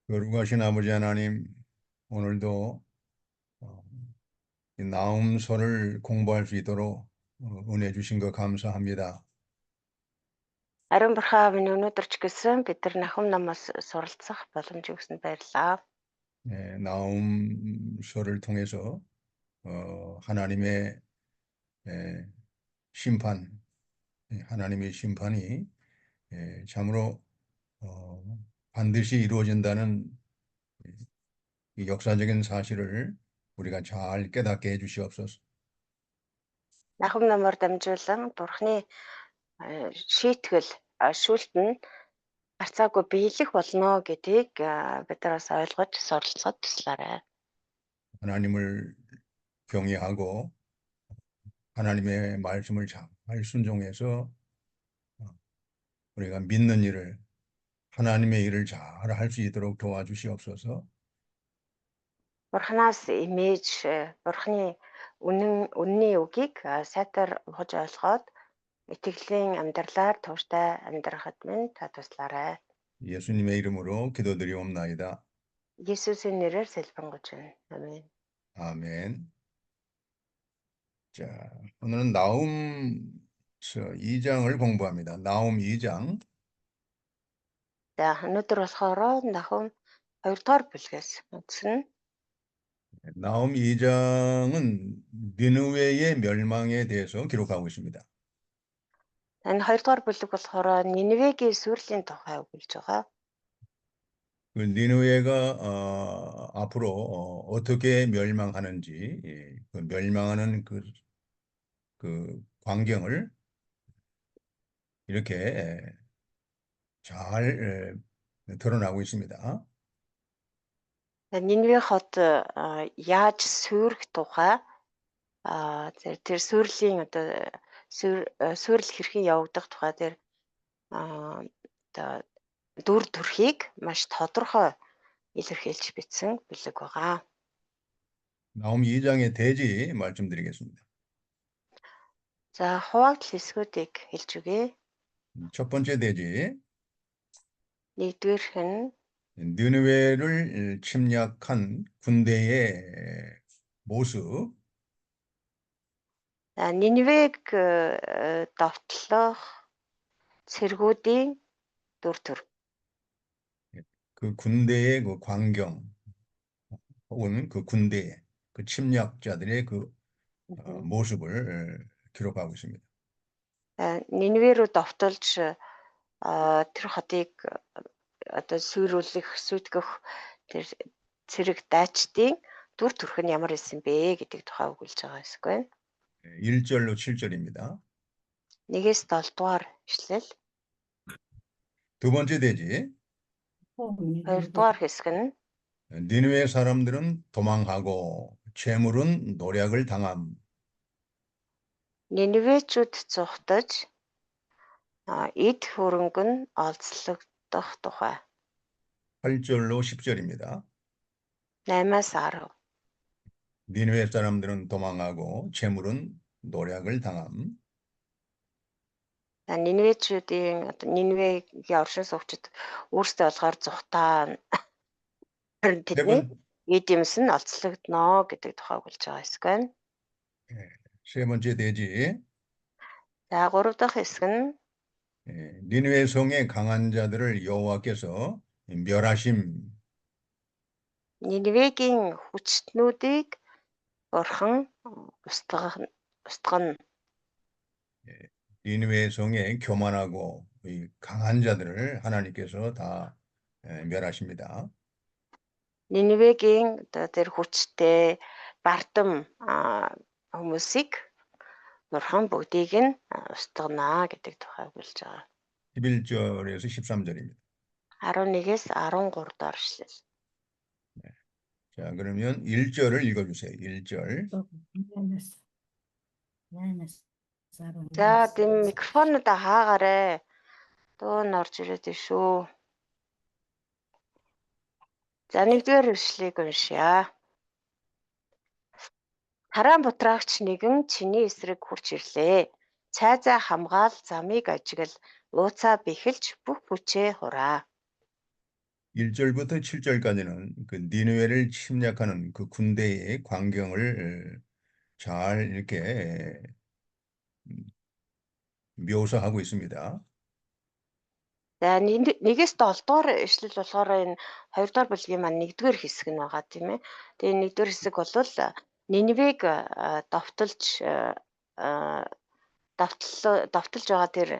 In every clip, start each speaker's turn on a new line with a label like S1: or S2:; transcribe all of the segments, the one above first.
S1: 거룩하신 아버지 하나님, 오늘도 이 나음서를 공부할 수 있도록 은혜 주신 거 감사합니다.
S2: Ариун бурхан минь өнөөдөр ч гэсэн бид нар Нахум намаас суралцах боломж өгсөнд баярлалаа.
S1: 네, 나음서를 통해서 하나님의 심판, 하나님의 심판이 참으로 반드시 이루어진다는 이 역사적인 사실을 우리가 잘 깨닫게 해주시옵소서.
S2: Нахум намаар дамжуулан бурхны шийтгэл шүүлт нь гарцаагүй биелэх болно гэдгийг бид нар бас ойлгож суралцахад туслаарай.
S1: 하나님을 경외하고 하나님의 말씀을 잘 순종해서 우리가 믿는 일을 하나님의 일을 잘 할 수 있도록 도와주시옵소서.
S2: Бурханаас имиж бурхны үнний үгийг сайтар ухаж ойлгоод итгэлийн амьдралаар тууштай амьдрахад минь та туслаарай.
S1: 예수님의 이름으로 기도드리옵나이다.
S2: 예수스의 нэрээр сэлбэнгуйч байна. 아멘.
S1: 아멘. 자, 오늘은 나훔서 2장을 공부합니다. 나훔 2장.
S2: За өнөөдөр болохоор Нахум 2-р бүлгээс үзсэн.
S1: 나훔 2장은 니느웨의 멸망에 대해서 기록하고 있습니다.
S2: Энэ 2-р бүлэг болохоор Ниневегийн сүрлийн тухай өгүүлж байгаа.
S1: 그 니느웨가 앞으로 어떻게 멸망하는지 그 멸망하는 그 광경을 이렇게 잘 드러나고 있습니다.
S2: Ниневе хот яаж сүрэх тухай тэр сүрлийн одоо сүрэл хэрхэн явагдах тухай тэр одоо дүр төрхийг маш тодорхой илэрхийлж бичсэн бүлэг байгаа.
S1: 나홈 2장의 대지 말씀드리겠습니다.
S2: За хуваагдал хэсгүүдийг хэлж өгье.
S1: 첫 번째 대지.
S2: Нэгдүгээрх нь
S1: 니느웨를 침략한 군대의 모습.
S2: Ниневег довтлох цэргүүдийн дүр төрх.
S1: 그 군대의 그 광경 혹은 그 군대의 그 침략자들의 그 모습을 기록하고 있습니다.
S2: Ниневе рүү довтолж тэр хотыг одоо сүйтгэх тэр цэрэг дайчдын дүр төрх нь ямар байсан бэ гэдэг тухай өгүүлж байгаа эсгүй.
S1: 1절로 7절입니다.
S2: 1-ээс 7 дугаар ишлэл.
S1: 두 번째 대지.
S2: 2 дугаар хэсэг нь
S1: 니느웨 사람들은 도망하고 재물은 노략을 당함.
S2: Ниневечүүд зүхтаж эд хөрөнгө нь олзлогдох тухай.
S1: 8절로 10절입니다.
S2: 8-аас 10.
S1: 니느웨 사람들은 도망하고 재물은 노략을 당함.
S2: Ниневечүүдийн одоо Ниневегийн оршин суугчид өөрсдөө олгоор зүхтаа харин тэдний эд юмс нь олзлогдно гэдэг тухай өгүүлж байгаа эсгүй.
S1: 세 번째 대지.
S2: За 3 дахь хэсэг нь
S1: 니느웨 성의 강한 자들을 여호와께서 멸하심.
S2: Ниневегийн хүчтнүүдийг бурхан устгана.
S1: 니느웨 성의 교만하고 강한 자들을 하나님께서 다 멸하십니다.
S2: Ниневегийн тэр хүчтэй бардам хүмүүсийг бурхан бүгдийг нь устгана гэдэг тухай өгүүлж байгаа.
S1: 11절에서 13절입니다.
S2: 11-ээс 13 дахь ишлэл.
S1: 자, 그러면 1절을 읽어주세요. 1절.
S2: За тийм микрофонуудаа хаагаарай. Дуун орж ирээд шүү. За 1-р ишлэлийг уншъя. Хараан бутраагч нэгэн чиний эсрэг хурж ирлээ. Цайзаа хамгаал замыг ажигл лууцаа бэхэлж бүх хүчээ хураа.
S1: 1절부터 7절까지는 그 니느웨를 침략하는 그 군대의 광경을 잘 이렇게 묘사하고 있습니다.
S2: За 1-ээс 7 дугаар ишлэл болохоор энэ 2 дугаар бүлгийн маань 1-р хэсэг нь байгаа тийм ээ. Тэгээ 1-р хэсэг бол Ниневег довтолж довтолж байгаа тэр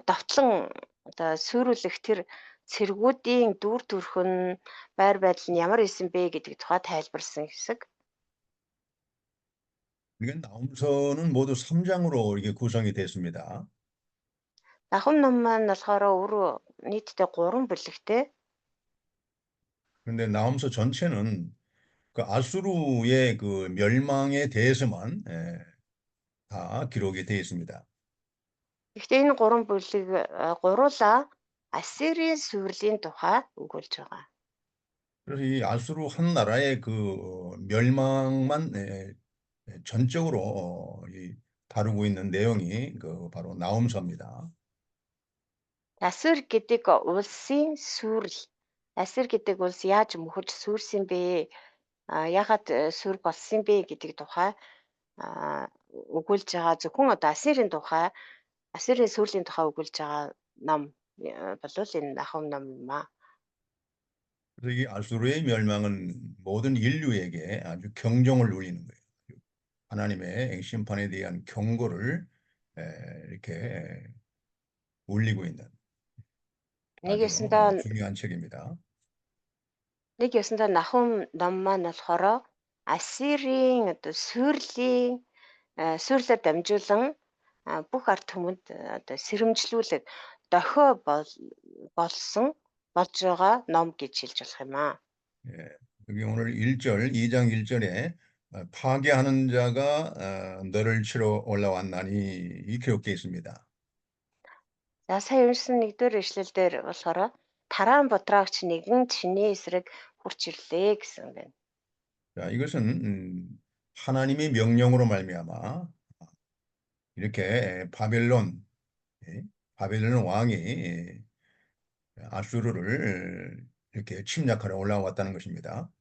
S2: довтлон одоо сүйрүүлэх тэр цэргүүдийн дүр төрх нь байр байдал нь ямар исэн бэ гэдэг тухай тайлбарсан хэсэг.
S1: 이건 나홈서는 모두 3장으로 이게 구성이 됐습니다.
S2: Нахум ном маань болохоор өөрөө нийтдээ 3 бүлэгтэй.
S1: 그런데 나홈서 전체는 그 아수르의 그 멸망에 대해서만 다 기록이 되어 있습니다.
S2: Гэхдээ энэ 3 бүлэг гуруула Ассирийн сүрлийн тухай өгүүлж байгаа.
S1: 그래서 이 아수르 한 나라의 그 멸망만 전적으로 다루고 있는 내용이 그 바로 나홈서입니다.
S2: Ассир гэдэг улсын сүрэл. Ассир гэдэг улс яаж мөхөж сүрсэн бэ? Яагаад сүр болсон бэ гэдэг тухай өгүүлж байгаа зөвхөн одоо Ассирийн тухай, Ассирийн сүрлийн тухай өгүүлж байгаа ном болов энэ Нахум ном юм аа.
S1: 그래서 이 아수르의 멸망은 모든 인류에게 아주 경종을 울리는 거예요. 하나님의 심판에 대한 경고를 이렇게 울리고 있는
S2: Нэг
S1: 아주
S2: ясандаа
S1: 중요한 책입니다.
S2: Нахум ном маань болохоор Ассирийн одоо сүрлээр дамжуулан бүх ард түмэнд одоо сэрэмжлүүлэг дохио болж байгаа ном гэж хэлж болох юм аа.
S1: 예, 여기 오늘 1절, 2장 1절에 파괴하는 자가 너를 치러 올라왔나니 이 기록되어 있습니다.
S2: За сая уншсан 1-р ишлэл дээр болохоор тараан бутраагч нэгэн чиний эсрэг хурч ирлээ гэсэн байна.
S1: 자, 이것은 하나님의 명령으로 말미암아 이렇게 바벨론 왕이 아수르를 이렇게 침략하러 올라왔다는 것입니다.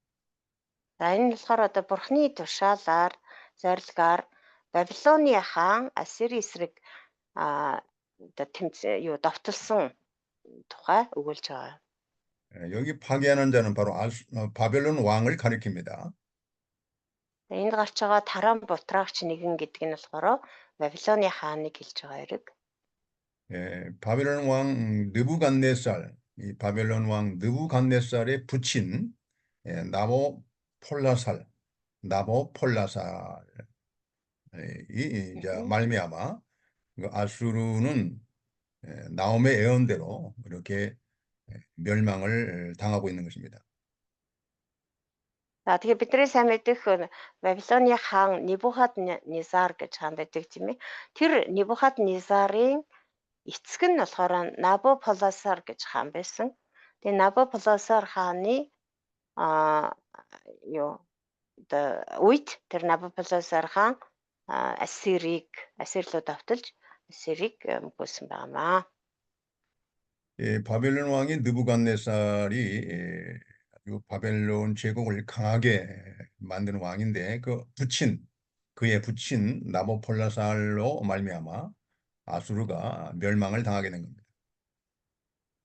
S2: За энэ болохоор одоо бурхны тушаалаар зорилгаар Бабилоны хаан Ассирийн эсрэг одоо довтолсон тухай өгүүлж байгаа.
S1: 여기 파괴하는 자는 바로 바벨론 왕을 가리킵니다.
S2: Энд гарч байгаа тараан бутраагч нэгэн гэдэг нь болохоор Бабилоны хааныг хэлж байгаа хэрэг.
S1: 바벨론 왕 느부갓네살, 이 바벨론 왕 느부갓네살의 부친 나보폴라살 이 이제 말미암아 아수르는 나홈의 예언대로 이렇게 멸망을 당하고 있는 것입니다.
S2: За тэгэхээр бидний сайн мэдэх Бабилоны хаан Небухаднезар гэж хаан байдаг тийм ээ. Тэр Небухаднезарын эцэг нь болохоор Набополосар гэж хаан байсан. Тэгээ Набополосар хааны үед тэр Набополосар хаан Ассир руу давталж Ассирийг мөхөсөн байнамаа.
S1: 바벨론 왕이 느부갓네살이 바벨론 제국을 강하게 만드는 왕인데 그의 부친 나보폴라살로 말미암아 아수르가 멸망을 당하게 된 겁니다.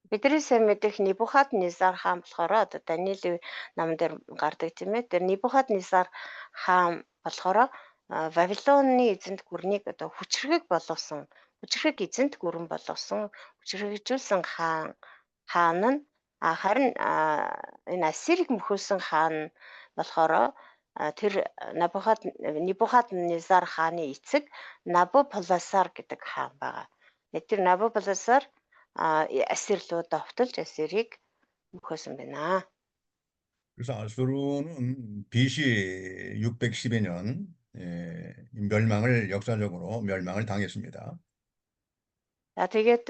S2: Бидний сайн мэдэх Небухаднезар хаан болохоор одоо Даниэлийн ном дээр гардаг тийм ээ. Тэр Небухаднезар хаан болохоор Вавилоны эзэнт гүрнийг одоо хүчрхэг эзэнт гүрэн болгосон, хүчрхэгжүүлсэн хаан нь харин энэ Ассирийг мөхөсөн хаан болохоор тэр Небухаднезар хааны эцэг Набополосар гэдэг хаан байгаа. Тэр Набополосар Ассир руу довтолж Ассирийг мөхөсөн байна.
S1: 그래서 아수르는 BC 610여 년 역사적으로 멸망을 당했습니다.
S2: За тэгээд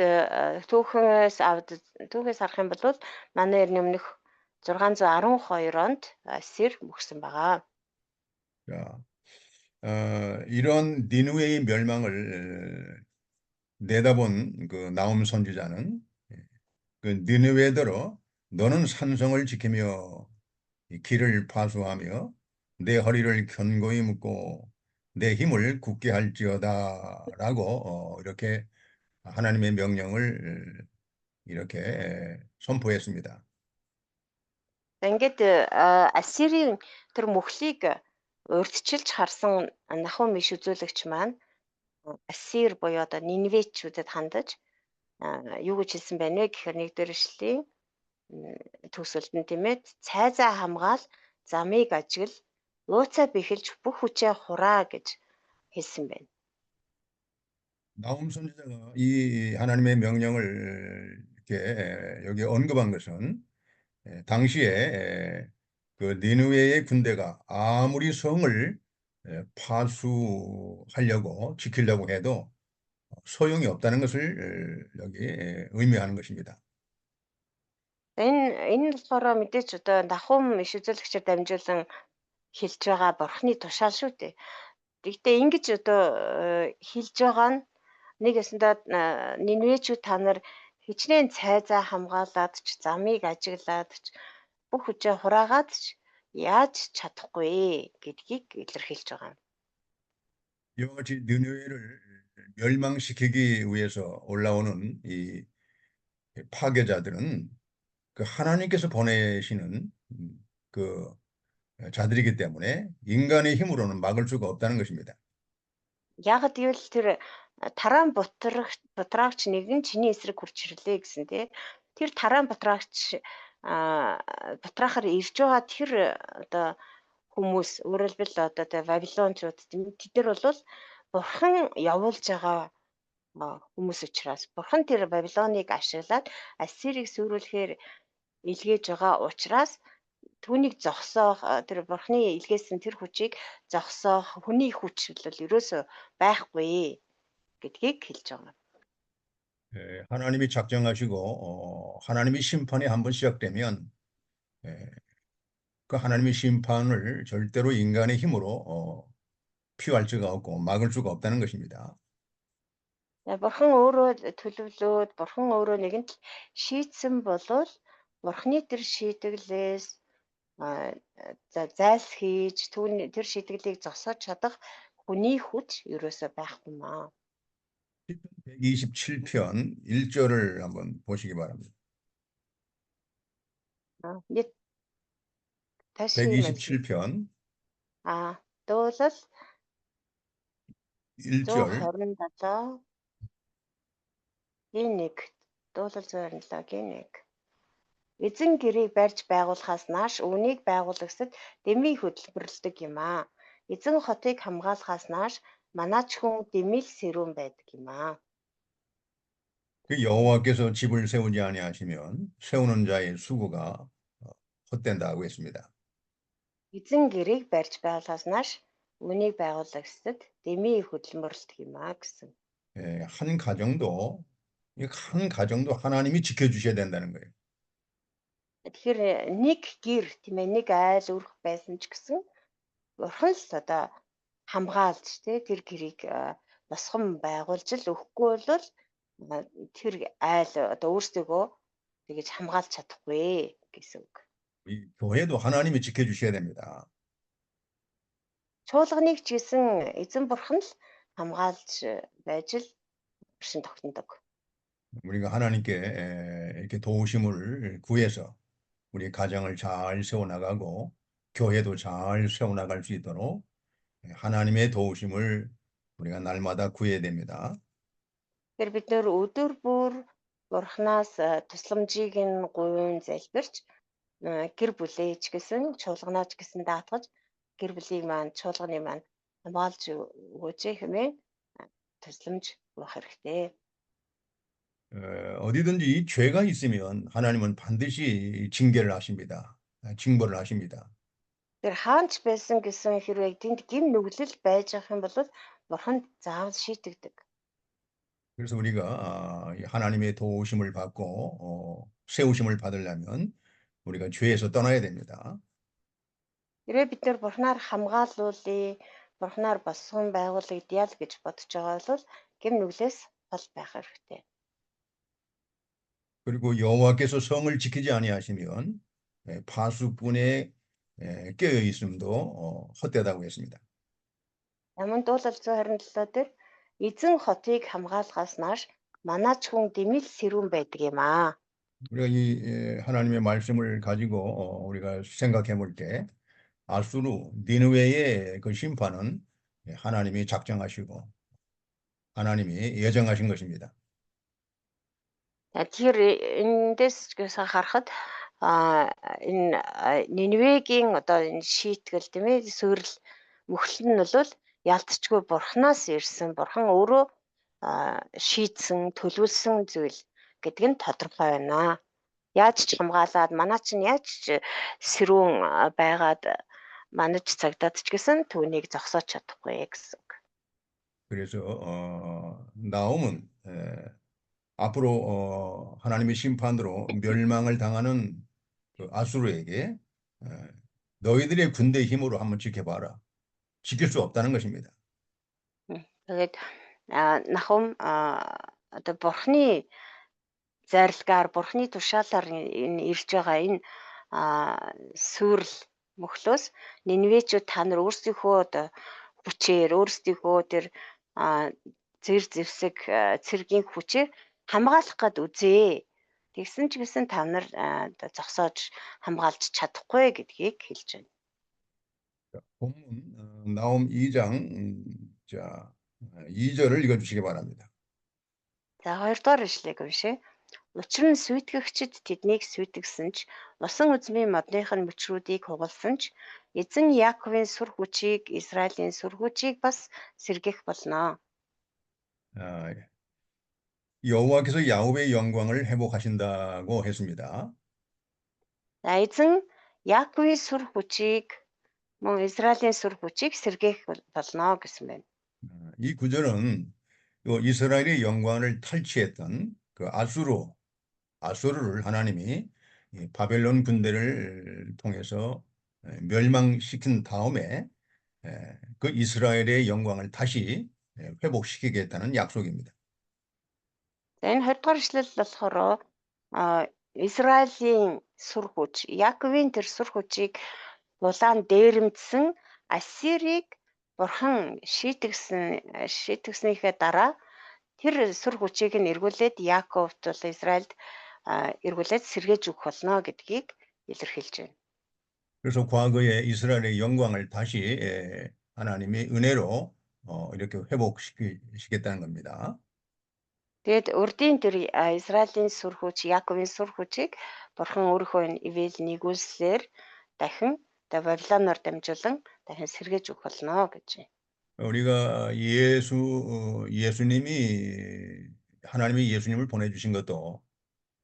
S2: түүхээс харах юм бол манай эртний өмнөх 612 онд Ассир мөхсөн байгаа.
S1: 자, 이런 니느웨의 멸망을 내다본 그 나홈 선지자는 그 니느웨더러 너는 산성을 지키며 이 길을 파수하며 내 허리를 견고히 묶고 내 힘을 굳게 할지어다라고 이렇게 하나님의 명령을 이렇게 선포했습니다.
S2: Ингээд Ассирийн тэр мөхлийг урьдчилж харсан Нахум иш үзүүлэгч маань Ассир буюу одоо Ниневечүүдэд хандаж юу гэж хэлсэн байна вэ гэхээр нэгдүгээр эшлэлийн төгсөлд нь тийм ээ цайзаа хамгаал замыг ажигл ууцаа бэхэлж бүх хүчээ хураа гэж хэлсэн байна.
S1: 나홈 선지자가 이 하나님의 명령을 이렇게 여기 언급한 것은 당시에 그 니느웨의 군대가 아무리 성을 파수하려고 지키려고 해도 소용이 없다는 것을 여기 의미하는 것입니다.
S2: Энэ болохоор мэдээч одоо Нахум иш үзүүлэгчээр дамжуулан хэлж байгаа бурхны тушаал шүү дээ. Гэхдээ ингэж одоо хэлж байгаа нь нэг ясандаа Ниневечүүд та нар хичнээн цайзаа хамгаалаад ч замыг ажиглаад ч бүх хүчээ хураагаад ч яаж чадахгүй гэдгийг илэрхийлж байгаа юм.
S1: 이와 같이 니느웨를 멸망시키기 위해서 올라오는 이 파괴자들은 그 하나님께서 보내시는 그 자들이기 때문에 인간의 힘으로는 막을 수가 없다는 것입니다.
S2: Яагад гэвэл тэр тараан бутраагч нэгэн чиний эсрэг хурж ирлээ гэсэн тий. Тэр тараан бутраагч бутраахаар ирж байгаа тэр одоо хүмүүс өөрөлдвөл одоо тэ Вавилончууд тэд нар бол бурхан явуулж байгаа хүмүүс учраас бурхан тэр Вавилоныг ашиглаад Ассирийг сүрүүлэхээр илгээж байгаа учраас түүнийг зогсоох тэр бурхны илгээсэн тэр хүчийг зогсоох хүний хүч бол ерөөсөө байхгүй гэдгийг хэлж байгаа.
S1: 하나님이 작정하시고 하나님이 심판이 한번 시작되면 그 하나님의 심판을 절대로 인간의 힘으로 피할 수가 없고 막을 수가 없다는 것입니다.
S2: Бурхан өөрөө төлөвлөөд бурхан өөрөө нэгэнт шийдсэн болвол бурхны тэр шийдэглээс зайлс хийж тэр шийдгэлийг зогсоож чадах хүний хүч ерөөсөө байхгүй маа.
S1: 127편 1절을 한번 보시기 바랍니다.
S2: Нэг 다시
S1: 127편
S2: дуурал
S1: 1절
S2: 127 гийн 1 дуурал 127 гийн 1 эзэн гэрийг барьж байгуулахаас нааш үүнийг байгуулагсад дэмий хөдөлмөрлөдөг юм аа. Эзэн хотыг хамгаалахаас нааш манаач хүн дэмий сэрүүн байдаг юм аа.
S1: 그 여호와께서 집을 세우지 아니하시면 세우는 자의 수고가 헛된다고 했습니다.
S2: Эзэн гэрийг барьж байгуулахаас нааш үүнийг байгуулагсад дэмий хөдөлмөрлөдөг юм аа гэсэн.
S1: 한 가정도 하나님이 지켜주셔야 된다는 거예요.
S2: Тэгэхээр нэг гэр тийм ээ нэг айл өрх байсан ч гэсэн бурхан л одоо хамгаалж тэр гэрийг босгон байгуулж л өгөхгүй бол тэр айл одоо өөрсдөө тэгэж хамгаалж чадахгүй гэсэн үг.
S1: 이 교회도 하나님이 지켜주셔야 됩니다.
S2: Чуулганыг ч гэсэн эзэн бурхан л хамгаалж байж л өршин тогтнодог.
S1: 우리가 하나님께 이렇게 도우심을 구해서 우리 가정을 잘 세워나가고 교회도 잘 세워나갈 수 있도록 하나님의 도우심을 우리가 날마다 구해야 됩니다.
S2: Тэгэхээр бид нөр өдөр бүр бурханаас тусламжийг нь гуйн залбирч гэр бүлээ ч гэсэн чуулганаач гэсэн даатгаж гэр бүлийг маань чуулганы маань хамгаалж өгөөч хэмээн тусламж өгөх хэрэгтэй.
S1: 어디든지 죄가 있으면 하나님은 반드시 징계를 하십니다. 징벌을 하십니다.
S2: Тэр хаанч байсан гэсэн хэрвээ тэнд гим нүглэл байж байгаа юм бол бурхан заавал шийтгдэг.
S1: 그래서 우리가 하나님의 도우심을 받고 세우심을 받으려면 우리가 죄에서 떠나야 됩니다.
S2: Тэрээ бид нар бурханаар хамгаалуулъя, бурханаар босгон байгуулъя гэж бодож байгаа бол гим нүглээс хол байх хэрэгтэй.
S1: 그리고 여호와께서 성을 지키지 아니하시면 파수꾼의 깨어 있음도 헛되다고 했습니다.
S2: Аман дуулал 127 дээр эзэн хотыг хамгаалахаас нааш манаач хүн дэмэл сэрүүн байдаг юм аа.
S1: 우리가 이 하나님의 말씀을 가지고 우리가 생각해 볼 때 아수르 니느웨의 그 심판은 하나님이 작정하시고 하나님이 예정하신 것입니다.
S2: Тэгэхээр эндээс харахад энэ Ниневегийн одоо энэ шийтгэл тийм ээ суурил мөхөл нь бол ялцчгүй бурхнаас ирсэн бурхан өөрөө шийдсэн төлөвлөсөн зүйл гэдэг нь тодорхой байна. Яаж ч хамгаалаад манай чинь яаж ч сэрүүн байгаад манаж цагдаад ч гэсэн түүнийг зогсоож чадахгүй гэсэн үг.
S1: 그래서 나홈은 앞으로 하나님의 심판으로 멸망을 당하는 그 아수르에게 너희들의 군대 힘으로 한번 지켜봐라. 지킬 수 없다는 것입니다.
S2: Тэгээд Нахум одоо бурхны зайрлагаар бурхны тушаалаар энэ ирж байгаа энэ сүрэл мөхлөөс Ниневечүүд та нар өөрсдийнхөө одоо хүчээр өөрсдийнхөө тэр зэр зэвсэг цэргийн хүчээр хамгаалах гээд үзээ. Тэгсэн ч гэсэн та нар одоо зогсоож хамгаалж чадахгүй гэдгийг хэлж байна.
S1: 본문 나홈 2장 자 2절을 읽어주시기 바랍니다.
S2: За хоёрдугаар ишлэгийг уншъя. Учир нь сүйтгэгчид тэднийг сүйтгэсэн ч усан үзмийн модных нь мөчрүүдийг хугалсан ч эзэн Яаковын сүр хүчийг Израилийн сүр хүчийг бас сэргэх болно.
S1: 여호와께서 야곱의 영광을 회복하신다고 했습니다.
S2: За эзэн Яаковын сүр хүчийг мөн Израилийн сүр хүчийг сэргэх болно гэсэн байна.
S1: 이 구절은 이스라엘의 영광을 탈취했던 그 아수르를 하나님이 바벨론 군대를 통해서 멸망시킨 다음에 그 이스라엘의 영광을 다시 회복시키겠다는 약속입니다.
S2: За энэ 20-р ишлэл болохоор Израилийн сүр хүч, Яаковын тэр сүр хүчийг улаан дээрэмдсэн Ассирийг бурхан шийтгснийхээ дараа тэр сүр хүчийг нь эргүүлээд Яаковт бол Израильд эргүүлээд сэргээж өгөх болно гэдгийг илэрхийлж байна.
S1: 그래서 과거에 이스라엘의 영광을 다시 하나님의 은혜로 이렇게 회복시키겠다는 겁니다.
S2: Тэгэд урдийн тэр Израилийн сүр хүч, Яаковын сүр хүчийг бурхан өөрийнхөө ивэл нэгүүлслээр дахин Вавилоноор дамжуулан дахин сэргээж өгөх болно гэж байна.
S1: 우리가 예수님이 하나님이 예수님을 보내주신 것도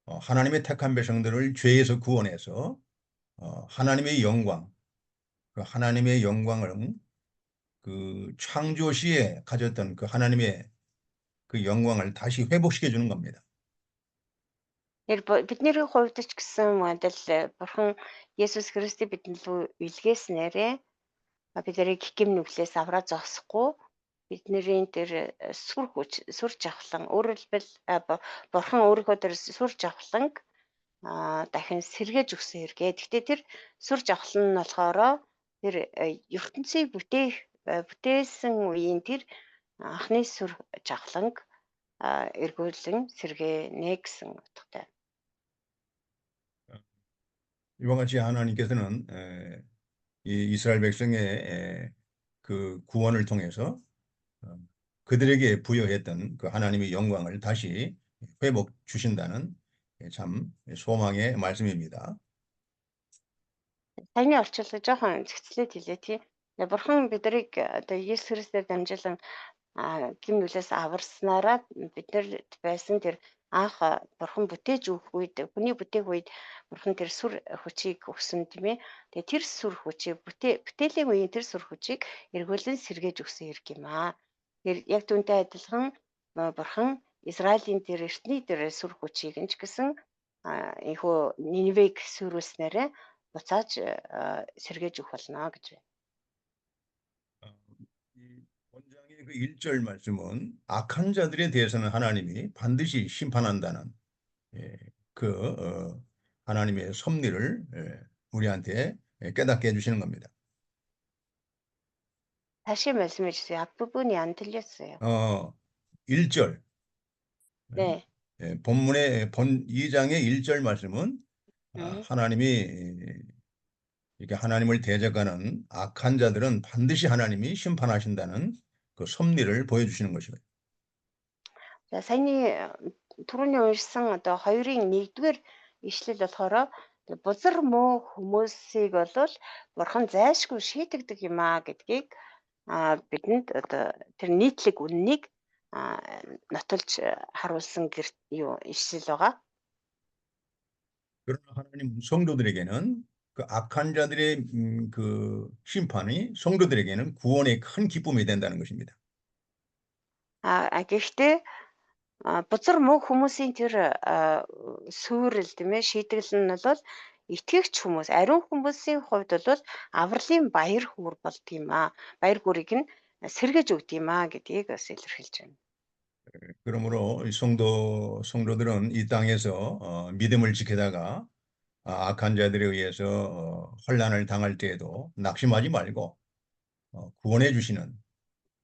S1: 하나님의 택한 백성들을 죄에서 구원해서 하나님의 영광, 그 하나님의 영광을 그 창조 시에 가졌던 그 하나님의 그 영광을 다시 회복시켜 주는 겁니다.
S2: Бидний хувьд ч гэсэн мэдэл бурхан Есүс Христийг бидэнд илгээснээрээ бид нарыг хикэм нүглээс авраа зогсохгүй бидний тэр сүр хүч, сүр жавхлан өөрөөр хэлбэл бурхан өөрийнхөө тэр сүр жавхланг дахин сэргээж өгсөн хэрэгээ. Гэхдээ тэр сүр жавхлан нь болохоор тэр ертөнцийг бүтээсэн үеийн тэр анхны сүр жавхланг эргүүлэн сэргэнэ гэсэн утгатай.
S1: 이와 같이 하나님께서는 이 이스라엘 백성의 그 구원을 통해서 그들에게 부여했던 그 하나님의 영광을 다시 회복 주신다는 참 소망의 말씀입니다.
S2: Таны орчуулга жоохон зэгцлээд хэлээ тий. Бурхан биднийг одоо Есүс Христээр дамжуулан гим нүлээс аварснараа биднэрт байсан тэр анх бурхан бүтээж өгөх үед хүний бүтээх үед бурхан тэр сүр хүчийг өгсөн тийм ээ. Тэгээ тэр сүр хүчийг бүтээлийн үеийн тэр сүр хүчийг эргүүлэн сэргээж өгсөн хэрэг юм аа. Тэр яг түүнтэй адилхан бурхан Израилийн тэр эртний тэр сүр хүчийг нь ч гэсэн энэхүү Ниневег сүрүүлснээрээ буцааж сэргээж өгөх болно гэж байна.
S1: 본장의 그 1절 말씀은 악한 자들에 대해서는 하나님이 반드시 심판한다는 그 하나님의 섭리를 우리한테 깨닫게 해주시는 겁니다.
S2: 다시 말씀해 주세요. 앞부분이 안 들렸어요.
S1: 1절
S2: 네.
S1: 본문의 본 2장의 1절 말씀은
S2: 음.
S1: 하나님이 이렇게 하나님을 대적하는 악한 자들은 반드시 하나님이 심판하신다는 그 섭리를 보여주시는 것이거든요.
S2: За саяны түрүүний уншсан одоо 2-ын 1-р ишлэл болохоор бузар муу хүмүүсийг болвол бурхан зайлшгүй шийтгдэг юм аа гэдгийг бидэнд одоо тэр нийтлэг үннийг нотолж харуулсан ишлэл байгаа.
S1: 그러나 하나님 성도들에게는 그 악한 자들의 그 심판이 성도들에게는 구원의 큰 기쁨이 된다는 것입니다.
S2: Гэхдээ бузар муу хүмүүсийн тэр суурил тийм ээ шийтгэл нь бол итгэгч хүмүүс, ариун хүмүүсийн хувьд бол авралын баяр хөөр болдгийм аа. Баяр хөөргийг нь сэргэж өгдгийм аа гэдгийг бас илэрхийлж байна.
S1: 그러므로 이 성도들은 이 땅에서 믿음을 지키다가 악한 자들에 의해서 환난을 당할 때에도 낙심하지 말고 구원해 주시는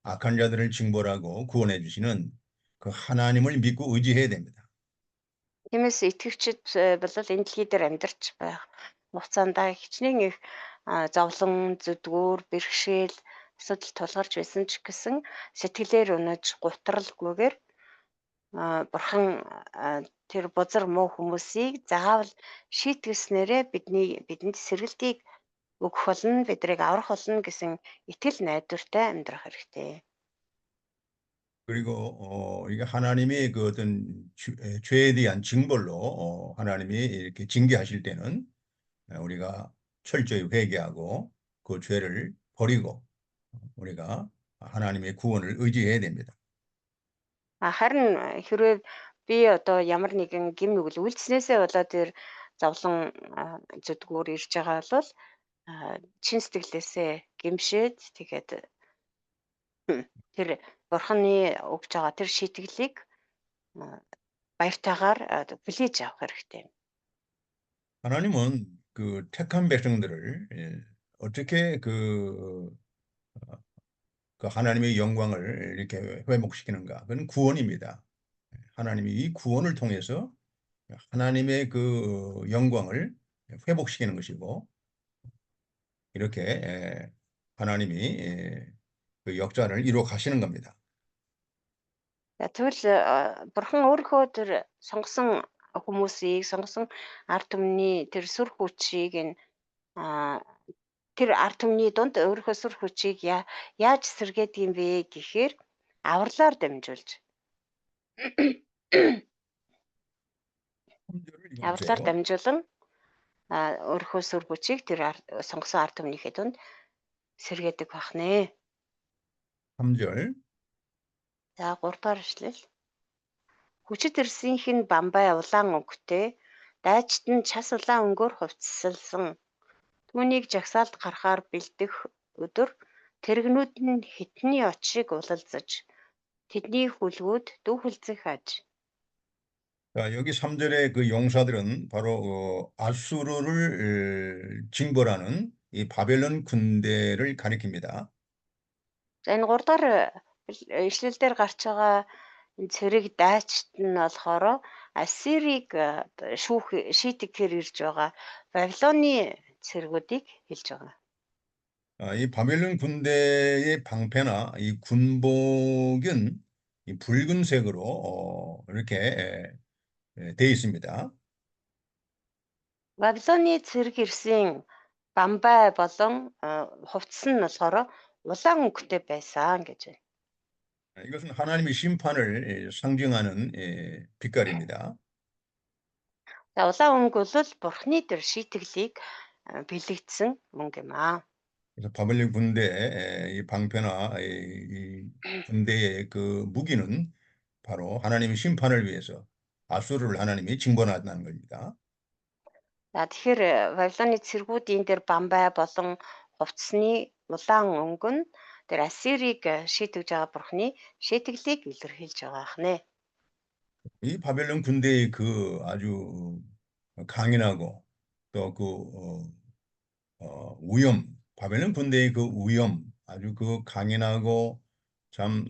S1: 악한 자들을 징벌하고 구원해 주시는 그 하나님을 믿고 의지해야 됩니다.
S2: Тиймээс итгэгчид бол энэ дэлхий дээр амьдарч байх хугацаанд хичнээн их зовлон, зүдгүүр, бэрхшээл, асуудал тулгарч байсан ч гэсэн сэтгэлээр унаж гутралгүйгээр бурхан тэр бузар муу хүмүүсийг заавал шийтгэлснээрээ бидэнд сэргэлтийг өгөх болно, бидрийг аврах болно гэсэн итгэл найдвартай амьдрах хэрэгтэй.
S1: 그리고 이게 하나님이 그 어떤 죄에 대한 징벌로 하나님이 이렇게 징계하실 때는 우리가 철저히 회개하고 그 죄를 버리고 우리가 하나님의 구원을 의지해야 됩니다.
S2: Харин хэрвээ би одоо ямар нэгэн гэм нүгэл үйлчлснээсээ болоод тэр зовлон зүдгүүр ирж байгаа бол чин сэтгэлээсээ гэмшээд тэгээд тэр бурханы өгж байгаа тэр шийтгэлийг баяртайгаар хүлээж авах хэрэгтэй.
S1: 하나님은 그 택한 백성들을 어떻게 그 하나님의 영광을 이렇게 회복시키는가? 그건 구원입니다. 하나님이 이 구원을 통해서 하나님의 그 영광을 회복시키는 것이고 이렇게 하나님이 그 역사를 이루어 가시는 겁니다.
S2: Тэгвэл бурхан өөрийнхөө тэр сонгосон хүмүүсийг сонгосон ард түмний тэр сүр хүчийг тэр ард түмний дунд өөрийнхөө сүр хүчийг яаж сэргээдэг юм бэ гэхээр авралаар дамжуулж
S1: 3절을
S2: авралаар
S1: 읽어보세요.
S2: дамжуулан өөрийнхөө сүр хүчийг тэр сонгосон ард түмнийхээ дунд сэргээдэг байх нэ.
S1: 3절.
S2: За 3 дугаар эшлэл. Хүчит ирсийнх нь бамбай улаан өнгөтэй, дайчид нь час улаан өнгөөр хувцаслсан. Түүнийг жагсаалд гарахаар бэлдэх өдөр тэрэгнүүд нь хитний оч шиг улалзаж, тэдний хүлгүүд дүүхэлцэх аж.
S1: 자, 여기 3절의 그 용사들은 바로 아수르를 징벌하는 이 바벨론 군대를 가리킵니다.
S2: За энэ 3 дахь ишлэл дээр гарч байгаа энэ цэрэг дайчид нь болохоор Ассирийг шийтгэхээр ирж байгаа Бабилоны цэргүүдийг хэлж байгаа.
S1: 이 바벨론 군대의 방패나 이 군복은 이 붉은색으로 이렇게 되어 있습니다.
S2: Бабилоны цэрэг ирсэн бамбай болон хувцас нь болохоор улаан өнгөтэй байсан гэж байна.
S1: 이것은 하나님의 심판을 상징하는 빛깔입니다.
S2: За улаан өнгө бол бурхны тэр шийтгэлийг бэлэгдсэн мөнгө юм аа.
S1: 그래서 바벨론 군대의 이 방패나 이 군대의 그 무기는 바로 하나님의 심판을 위해서 아수르를 하나님이 징벌한다는 겁니다.
S2: За тэгэхээр Бабилоны цэргүүдийн тэр бамбай болон хувцсны улаан өнгө нь тэр Ассирийг шийтгэж байгаа бурхны шийтгэлийг илэрхийлж байгаа хнэ.
S1: 이 바벨론 군대의 그 아주 강인하고 또 그 위험, 바벨론 군대의 그 위험, 아주 그 강인하고 참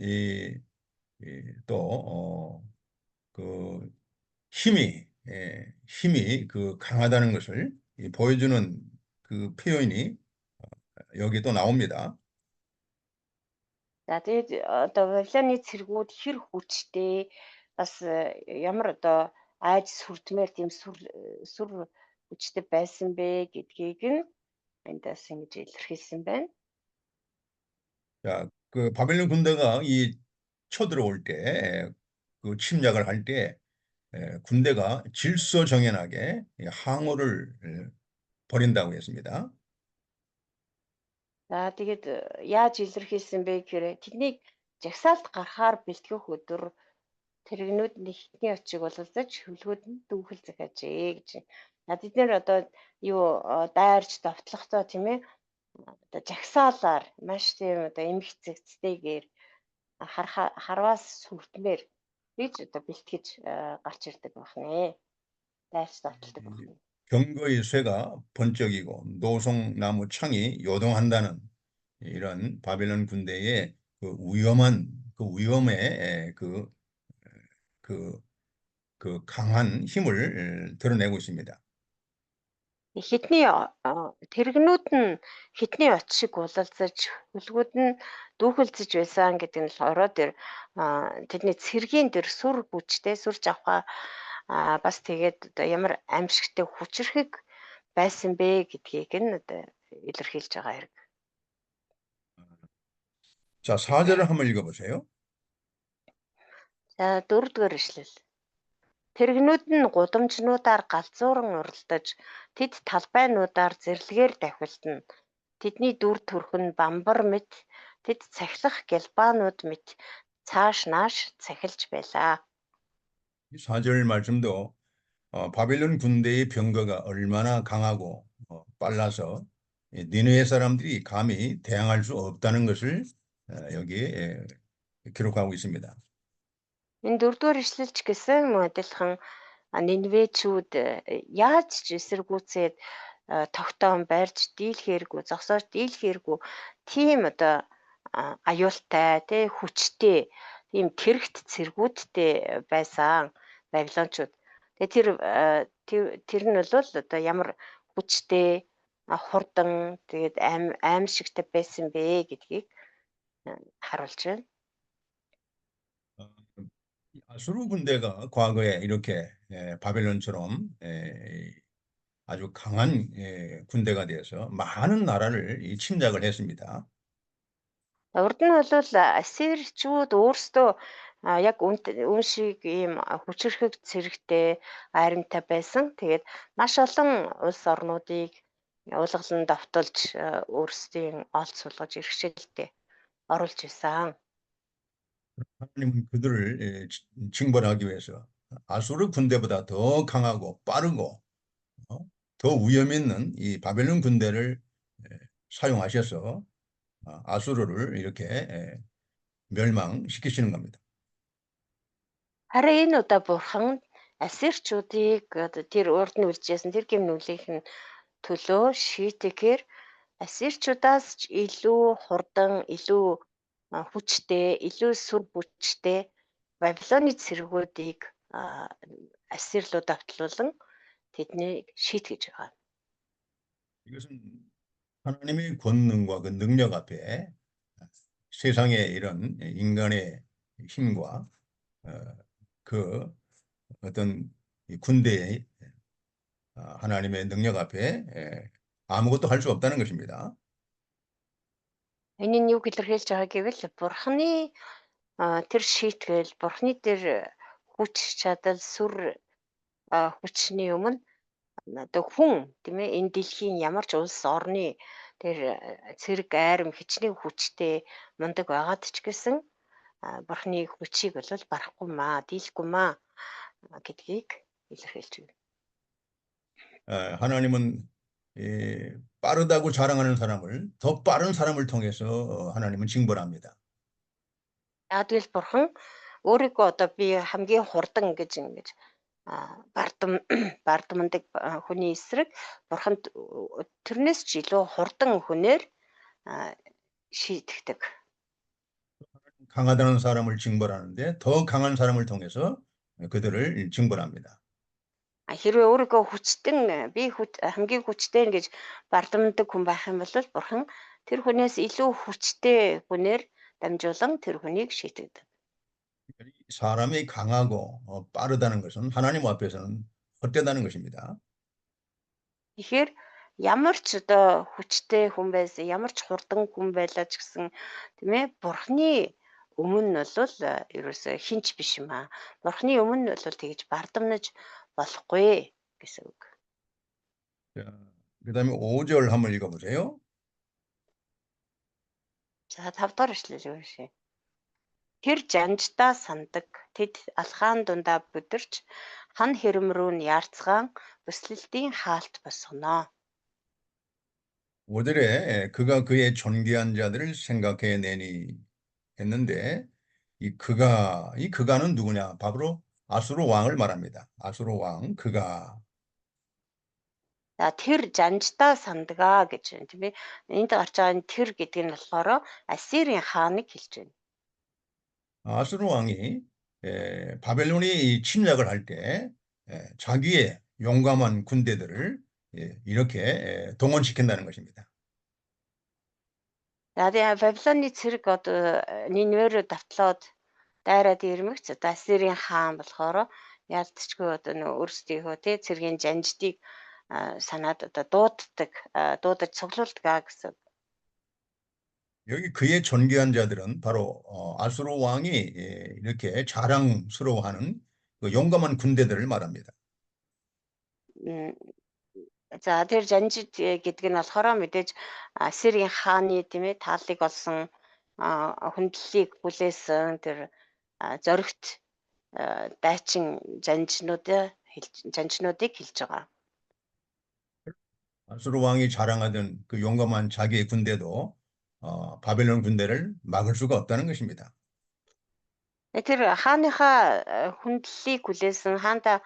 S1: 그 힘이 그 강하다는 것을 보여주는 그 표현이 여기 또 나옵니다.
S2: За тэгээд одоо Вавилоны цэргүүд хэр хүчтэй бас ямар одоо айж сүрдмээр тийм сүр хүчтэй байсан бэ гэдгийг нь энд бас ингэж илэрхийлсэн байна.
S1: 자, 그 바벨론 군대가 이 쳐들어올 때, 그 침략을 할 때, 군대가 질서정연하게 항호를 벌인다고 했습니다.
S2: За тэгээд яаж илэрхийлсэн бэ гэхээр тэднийг жагсаалт гарахаар бэлтгэх өдөр тэрэгнүүд нь хитний очиг бололцож хөвлгүүд нь дүүхэл захиажээ гэж. За бид нэр одоо юу дайрч довтлохдоо тийм ээ одоо жагсаалаар маш тийм одоо эмх цэгцтэйгээр харваас сүрдмээр гэж одоо бэлтгэж гарч ирдэг байна. Дайрч довтолдог байна.
S1: 병거의 쇠가 번쩍이고 노송나무 창이 요동한다는 이런 바벨론 군대의 그 위험한 그 위험의 그 강한 힘을 드러내고 있습니다.
S2: Хитний тэрэгнүүд нь хитний оч шиг булалцаж хөлгүүд нь дүүхэлзэж байсан гэдэг нь л ороо дээр тэдний цэргийн дээр сүр хүчтэй сүр жавхаа бас тэгээд одоо ямар аимшигтай хүчрхэг байсан бэ гэдгийг нь одоо илэрхийлж байгаа хэрэг.
S1: 자, 4절을 한번 읽어보세요.
S2: За дөрөвдүгээр ишлэл. Тэрэгнүүд нь гудамжнуудаар галзууран уралдаж тэд талбайнуудаар зэрлэгээр давхилтана. Тэдний дүр төрх нь бамбар мэт тэд цахилах гэлбаанууд мэт цааш нааш цахилж байлаа.
S1: 이 4절 말씀도 바벨론 군대의 병거가 얼마나 강하고 빨라서 니느웨 사람들이 감히 대항할 수 없다는 것을 여기에 기록하고 있습니다.
S2: Энэ дөрөвдүгээр ишлэлч гэсэн мөн адилхан Нинвечүүд яаж ч эсэргүүцээд тогтоон барьж дийлхээргүй, зогсоож дийлхээргүй тийм одоо аюултай, тэ хүчтэй, тийм тэрэгт цэргүүдтэй байсан Вавилончууд. Тэгээ тэр нь бол одоо ямар хүчтэй, хурдан, тэгээд аимшигтай байсан бэ гэдгийг харуулж байна.
S1: 아수르 군대가 과거에 이렇게 바벨론처럼 아주 강한 군대가 되어서 많은 나라를 침략을 했습니다.
S2: Урд нь бол ассирчууд өөрсдөө яг үн шиг ийм хүчирхэг цэрэгтэй айрамтай байсан. Тэгээд маш олон улс орнуудыг уулгалан давталж өөрсдийн олд сулгаж иргэшээлтэй оруулж исэн.
S1: 하나님은 그들을 징벌하기 위해서 아수르 군대보다 더 강하고 빠르고 더 위험 있는 이 바벨론 군대를 사용하셔서 아수르를 이렇게 멸망시키시는 겁니다.
S2: Харин энэ удаа бурхан ассирчуудыг тэр урд нь үлжсэн тэр гэм нүлийнхэн төлөө шийтгэхээр ассирчудаас ч илүү хурдан, илүү хүчтэй, илүү сүр хүчтэй Вавилоны цэргүүдийг ассир руу давтлуулан тэднийг шийтгэж байгаа.
S1: 이것은 하나님의 권능과 그 능력 앞에 세상의 이런 인간의 힘과 그 어떤 군대의 하나님의 능력 앞에 아무것도 할 수 없다는 것입니다.
S2: Энэ нь юу илэрхийлж байгаа гэвэл бурханы тэр шийтгэл, бурханы тэр хүч чадал, сүр хүчний өмнө одоо хүн тийм ээ энэ дэлхийн ямар ч улс орны тэр цэрэг айрам хичнээн хүчтэй мундаг байгаад ч гэсэн бурхны хүчийг бол барахгүй маа, дийлэхгүй маа гэдгийг илэрхийлж байна.
S1: 하나님은 빠르다고 자랑하는 사람을 더 빠른 사람을 통해서 하나님은 징벌합니다.
S2: Яг л бурхан өөрийгөө одоо би хамгийн хурдан гэж ингэж бардамнадаг хүний эсрэг бурханд тэрнээс ч илүү хурдан хүнээр шийдэгдэг.
S1: 강하다는 사람을 징벌하는데 더 강한 사람을 통해서 그들을 징벌합니다.
S2: Хэрвээ өөрийгөө хүчтэн би хамгийн хүчтэй гэж бардамнадаг хүн байх юм бол бурхан тэр хүнээс илүү хүчтэй хүнээр дамжуулан тэр хүнийг шийтгэдэг.
S1: 사람이 강하고 빠르다는 것은 하나님 앞에서는 헛되다는 것입니다.
S2: Тэгэхээр ямар ч одоо хүчтэй хүн байсан, ямар ч хурдан хүн байлаа ч гэсэн тийм ээ бурхны өмнө нь бол ерөөсөө хинч биш юм аа. Бурхны өмнө нь бол тэгж бардамнаж болохгүй гэсэн үг.
S1: 자, 그다음에 5절 한번 읽어보세요.
S2: За 5 дахь эшлэл уншъя. Тэр жанждаа сандаг тэд алхаан дундаа бүдэрч хан хэрэм рүү нь яарцгаан бүслэлтийн хаалт босгоно.
S1: 5절에 그가 그의 존귀한 자들을 생각해내니 했는데 이 그가는 누구냐? 바로 아수르 왕을 말합니다. 아수르 왕 그가.
S2: За тэр жанждаа сандгаа гэж байна тийм ээ. Энд гарч байгаа энэ тэр гэдэг нь болохоор Ассирийн хааныг хэлж байна.
S1: 아수르 왕이 바벨론이 침략을 할 때 자기의 용감한 군대들을 이렇게 동원시킨다는 것입니다.
S2: За тэгээ Бабилоны цэрэг одоо Нинве рүү давтлаад дайраад ирмэгц одоо Ассирийн хаан болохоор яалтчгүй одоо нөө өөрсдийнхөө тий цэргийн жанждыг санаад одоо дуудаж цуглуулдаг гэсэн.
S1: 여기 그의 존귀한 자들은 바로 아수르 왕이 이렇게 자랑스러워하는 그 용감한 군대들을 말합니다.
S2: За тэр жанжид гэдэг нь болохоор мэдээж Ассирийн хааны тийм ээ тааллыг олсон хүндлэлийг хүлээсэн тэр зоригт дайчин жанжнуудыг хэлж байгаа.
S1: 아수르 왕이 자랑하던 그 용감한 자기의 군대도 바벨론 군대를 막을 수가 없다는 것입니다.
S2: Тэр хааныхаа хүндлэлийг хүлээсэн хаанда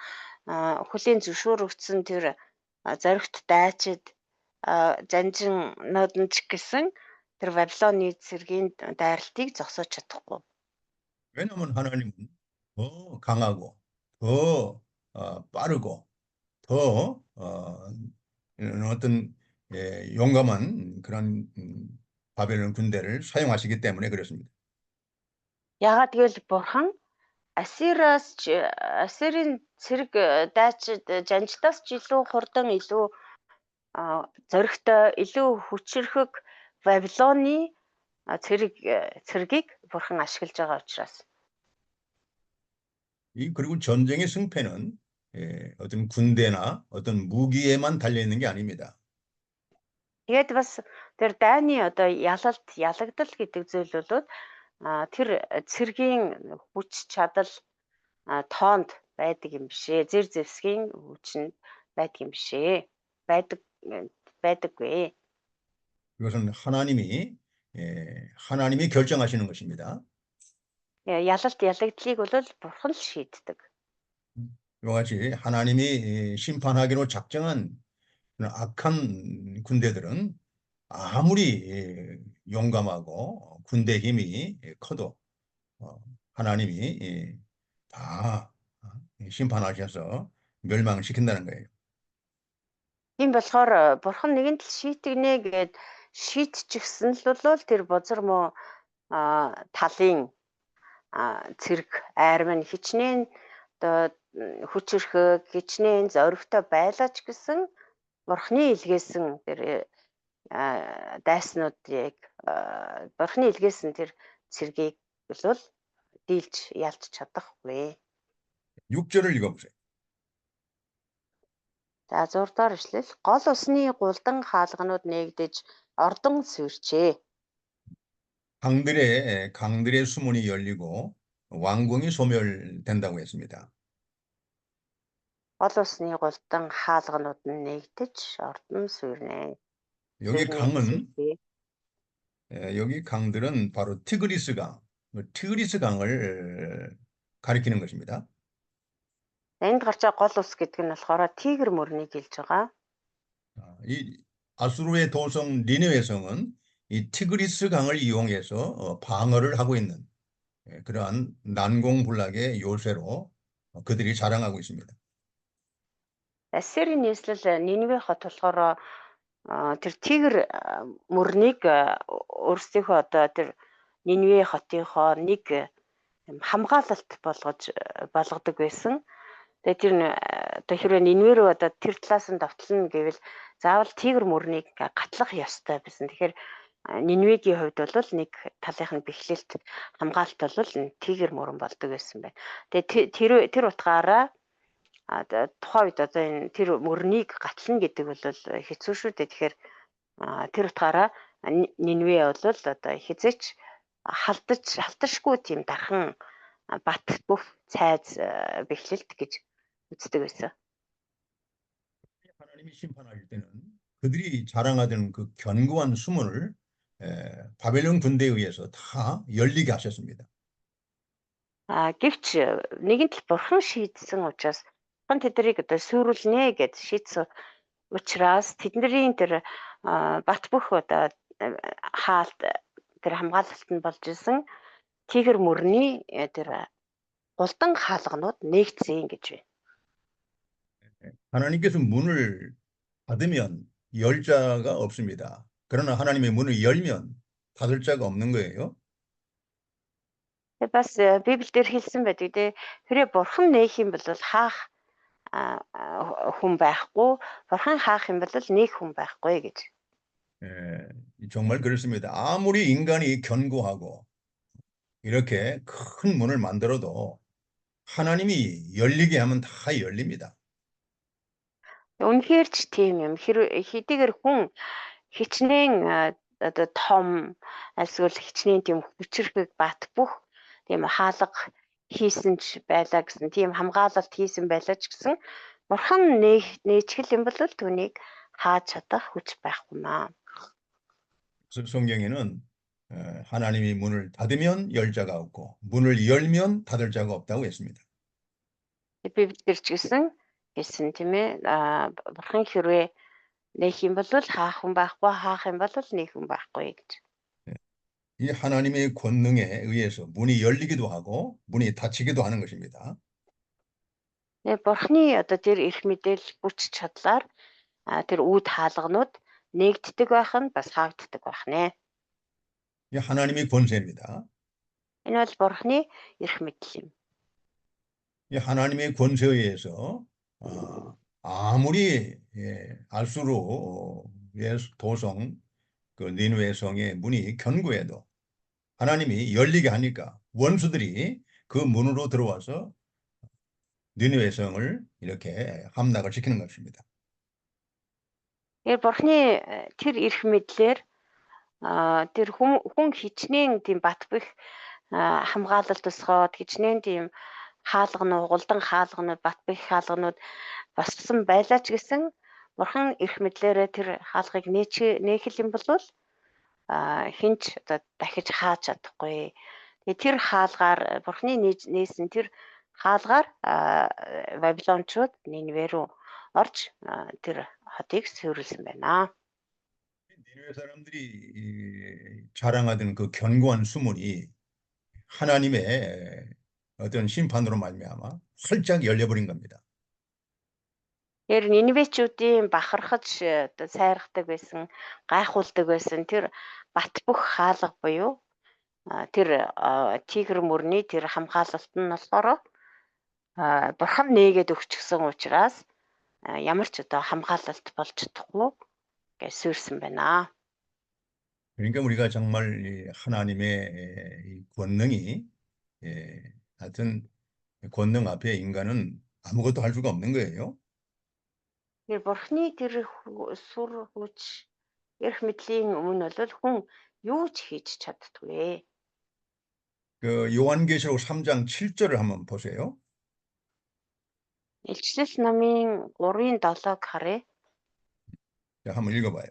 S2: хүлийн зөвшөөрөгдсөн тэр зоригт дайчид жанжиннууд нь ч гэсэн тэр Бабилоны цэргийн дайралтыг зогсоож чадахгүй.
S1: 왜냐하면 하나님은 더 강하고 더 빠르고 더 어떤 용감한 그런 바벨론 군대를 사용하시기 때문에 그렇습니다.
S2: Яагаад гэвэл бурхан Ассирийн цэрэг дайчид жанжтаас ч илүү хурдан илүү зоригтой илүү хүчрхэг Бабилоны цэргийг бурхан ашиглаж байгаа учраас.
S1: 그리고 전쟁의 승패는 어떤 군대나 어떤 무기에만 달려 있는 게 아닙니다.
S2: Тэгээд бас тэр дайны одоо ялагдал гэдэг зүйл бол тэр цэргийн хүч чадал тоонд байдаг юм бишээ. Зэр зэвсгийн хүчинд байдаг юм бишээ. байдаггүй.
S1: 그것은 하나님이 결정하시는 것입니다.
S2: ялагдлыг бол бурхан л шийддэг.
S1: 이와 같이 하나님이 심판하기로 작정한 악한 군대들은 아무리 용감하고 군대 힘이 커도 하나님이 다 심판하셔서 멸망시킨다는 거예요.
S2: Тийм болохоор бурхан нэгэн л шийтгэнэ гэд шийдчихсэн л бол тэр бозар муу талын цэрэг айрам нь хичнээн одоо хүчрхэг хичнээн зоригтой байлаа ч гэсэн бурхны илгээсэн тэр дайснуудыг бурхны илгээсэн тэр цэргийг бол дийлж ялж чадахгүй.
S1: 6절을 읽어보세요.
S2: За 6 дахь эшлэл гол усны гулдан хаалганууд нээгдэж ордон сүрчээ.
S1: 강들의 수문이 열리고 왕궁이 소멸된다고 했습니다.
S2: Гол усны гулдан хаалганууд нь нээгдэж ордон сүрнэ.
S1: 여기 강들은 바로 티그리스 강을 가리키는 것입니다.
S2: Энд гарч байгаа гол ус гэдэг нь болохоор тигр мөрнийг хэлж байгаа.
S1: 이 아수르의 도성 니느웨 성은 이 티그리스 강을 이용해서 방어를 하고 있는 그러한 난공불락의 요새로 그들이 자랑하고 있습니다.
S2: Ассирийн нийслэл Нинве хот болохоор тэр тигр мөрнийг өөрсдийнхөө одоо тэр Нинве хотынхоо нэг хамгаалалт болгодог байсан. Тэгээ тэр одоо хэрвээ Нинве рүү одоо тэр талаас нь давтална гэвэл заавал тигр мөрнийг гатлах ёстой байсан. Тэгэхээр Нинвегийн хувьд бол нэг талынх нь бэхлэлт хамгаалалт бол тигр мөрөн болдог байсан байна. Тэгээ тэр утгаараа тухайн үед одоо энэ тэр мөрнийг гатлна гэдэг бол хэцүү шүү дээ. Тэгэхээр тэр утгаараа Нинве бол одоо хязгаарч халташгүй тийм дархан бат бүх цайз бэхлэлт гэж үздэг байсан.
S1: 하나님이 심판하실 때는 그들이 자랑하던 그 견고한 수문을 바벨론 군대에 의해서 다 열리게 하셨습니다.
S2: Гэвч нэгэн тал бурхан шийдсэн учраас бурхан тэднийг одоо сүрүүлнэ гэж шийдсэн учраас тэдний тэр бат бөх одоо хаалт тэр хамгаалалт нь болж исэн тигр мөрний тэр голдон хаалганууд нэгдсэн гэж байна.
S1: 하나님께서 문을 닫으면 열 자가 없습니다. 그러나 하나님의 문을 열면 닫을 자가 없는 거예요.
S2: Бас Библиэр хэлсэн байдаг дээ. Хэрэг бурхан нээх юм бол хаах хүн байхгүй, бурхан хаах юм бол нээх хүн байхгүй гэж.
S1: 정말 그렇습니다. 아무리 인간이 견고하고 이렇게 큰 문을 만들어도 하나님이 열리게 하면 다 열립니다.
S2: Үнэхээр ч тийм юм. Хэдийгээр хүн хичнээн одоо том эсвэл хичнээн тийм хүчрхэг бат бүх тийм хаалга хийсэн ч байлаа гэсэн тийм хамгаалалт хийсэн байлаа ч гэсэн бурхан нээчихэл юм бол түүнийг хааж чадах хүч байхгүй маа.
S1: 성경에는 하나님이 문을 닫으면 열 자가 없고 문을 열면 닫을 자가 없다고 했습니다.
S2: Библиэр ч гэсэн тийм ээ бурхан хэрвээ нээх юм бол хаах хүн байхгүй, хаах юм бол нээх хүн байхгүй гэж.
S1: 이 하나님의 권능에 의해서 문이 열리기도 하고 문이 닫히기도 하는 것입니다.
S2: Бурхны одоо тэр эрх мэдэл бүч чадлаар тэр үүд хаалганууд нэгддэг байх нь бас хаагддаг байх нэ.
S1: 이 하나님의 권세입니다.
S2: Энэ бол бурхны эрх мэдэл юм.
S1: 이 하나님의 권세에 의해서 아무리 아수르의 도성 그 니느웨 성의 문이 견고해도 하나님이 열리게 하니까 원수들이 그 문으로 들어와서 니느웨 성을 이렇게 함락을 시키는 것입니다.
S2: бурхны тэр эрх мэдлэр тэр хүн хичнээн тийм батбих хамгаалалт тусгаад хичнээн тийм хаалганууд, голдон хаалганууд, батбих хаалганууд бассан байлаа ч гэсэн бурхан эрх мэдлэрээ тэр хаалгыг нээх юм бол хинч одоо дахиж хааж чадахгүй. Тэгээ тэр хаалгаар бурхны нээсэн тэр хаалгаар Вавилончууд Нинве рүү орж тэр хотыг сүрүүлсэн байна.
S1: 니느웨 사람들이 자랑하던 그 견고한 수문이 하나님의 어떤 심판으로 말미암아 활짝 열려버린 겁니다.
S2: Тэр Нинвечүүдийн бахархаж одоо сайрахдаг байсан, гайхуулдаг байсан тэр бат бүх хаалга буюу тэр тигр мөрний тэр хамгаалалт нь болохоор бурхан нээгээд өгчихсөн учраас ямар ч одоо хамгаалалт болж чадахгүй гэж сүрсэн байна.
S1: 그러니까 우리가 정말 이 하나님의 이 권능이 하여튼 권능 앞에 인간은 아무것도 할 수가 없는 거예요.
S2: Тэр бурхны тэр сүр хүч эрх мэдлийн өмнө бол хүн юу ч хийж чаддгүй.
S1: 그 요한계시록 3장 7절을 한번 보세요.
S2: Илчлэл намын 3:7-г харъя.
S1: 자, 한번 읽어봐요.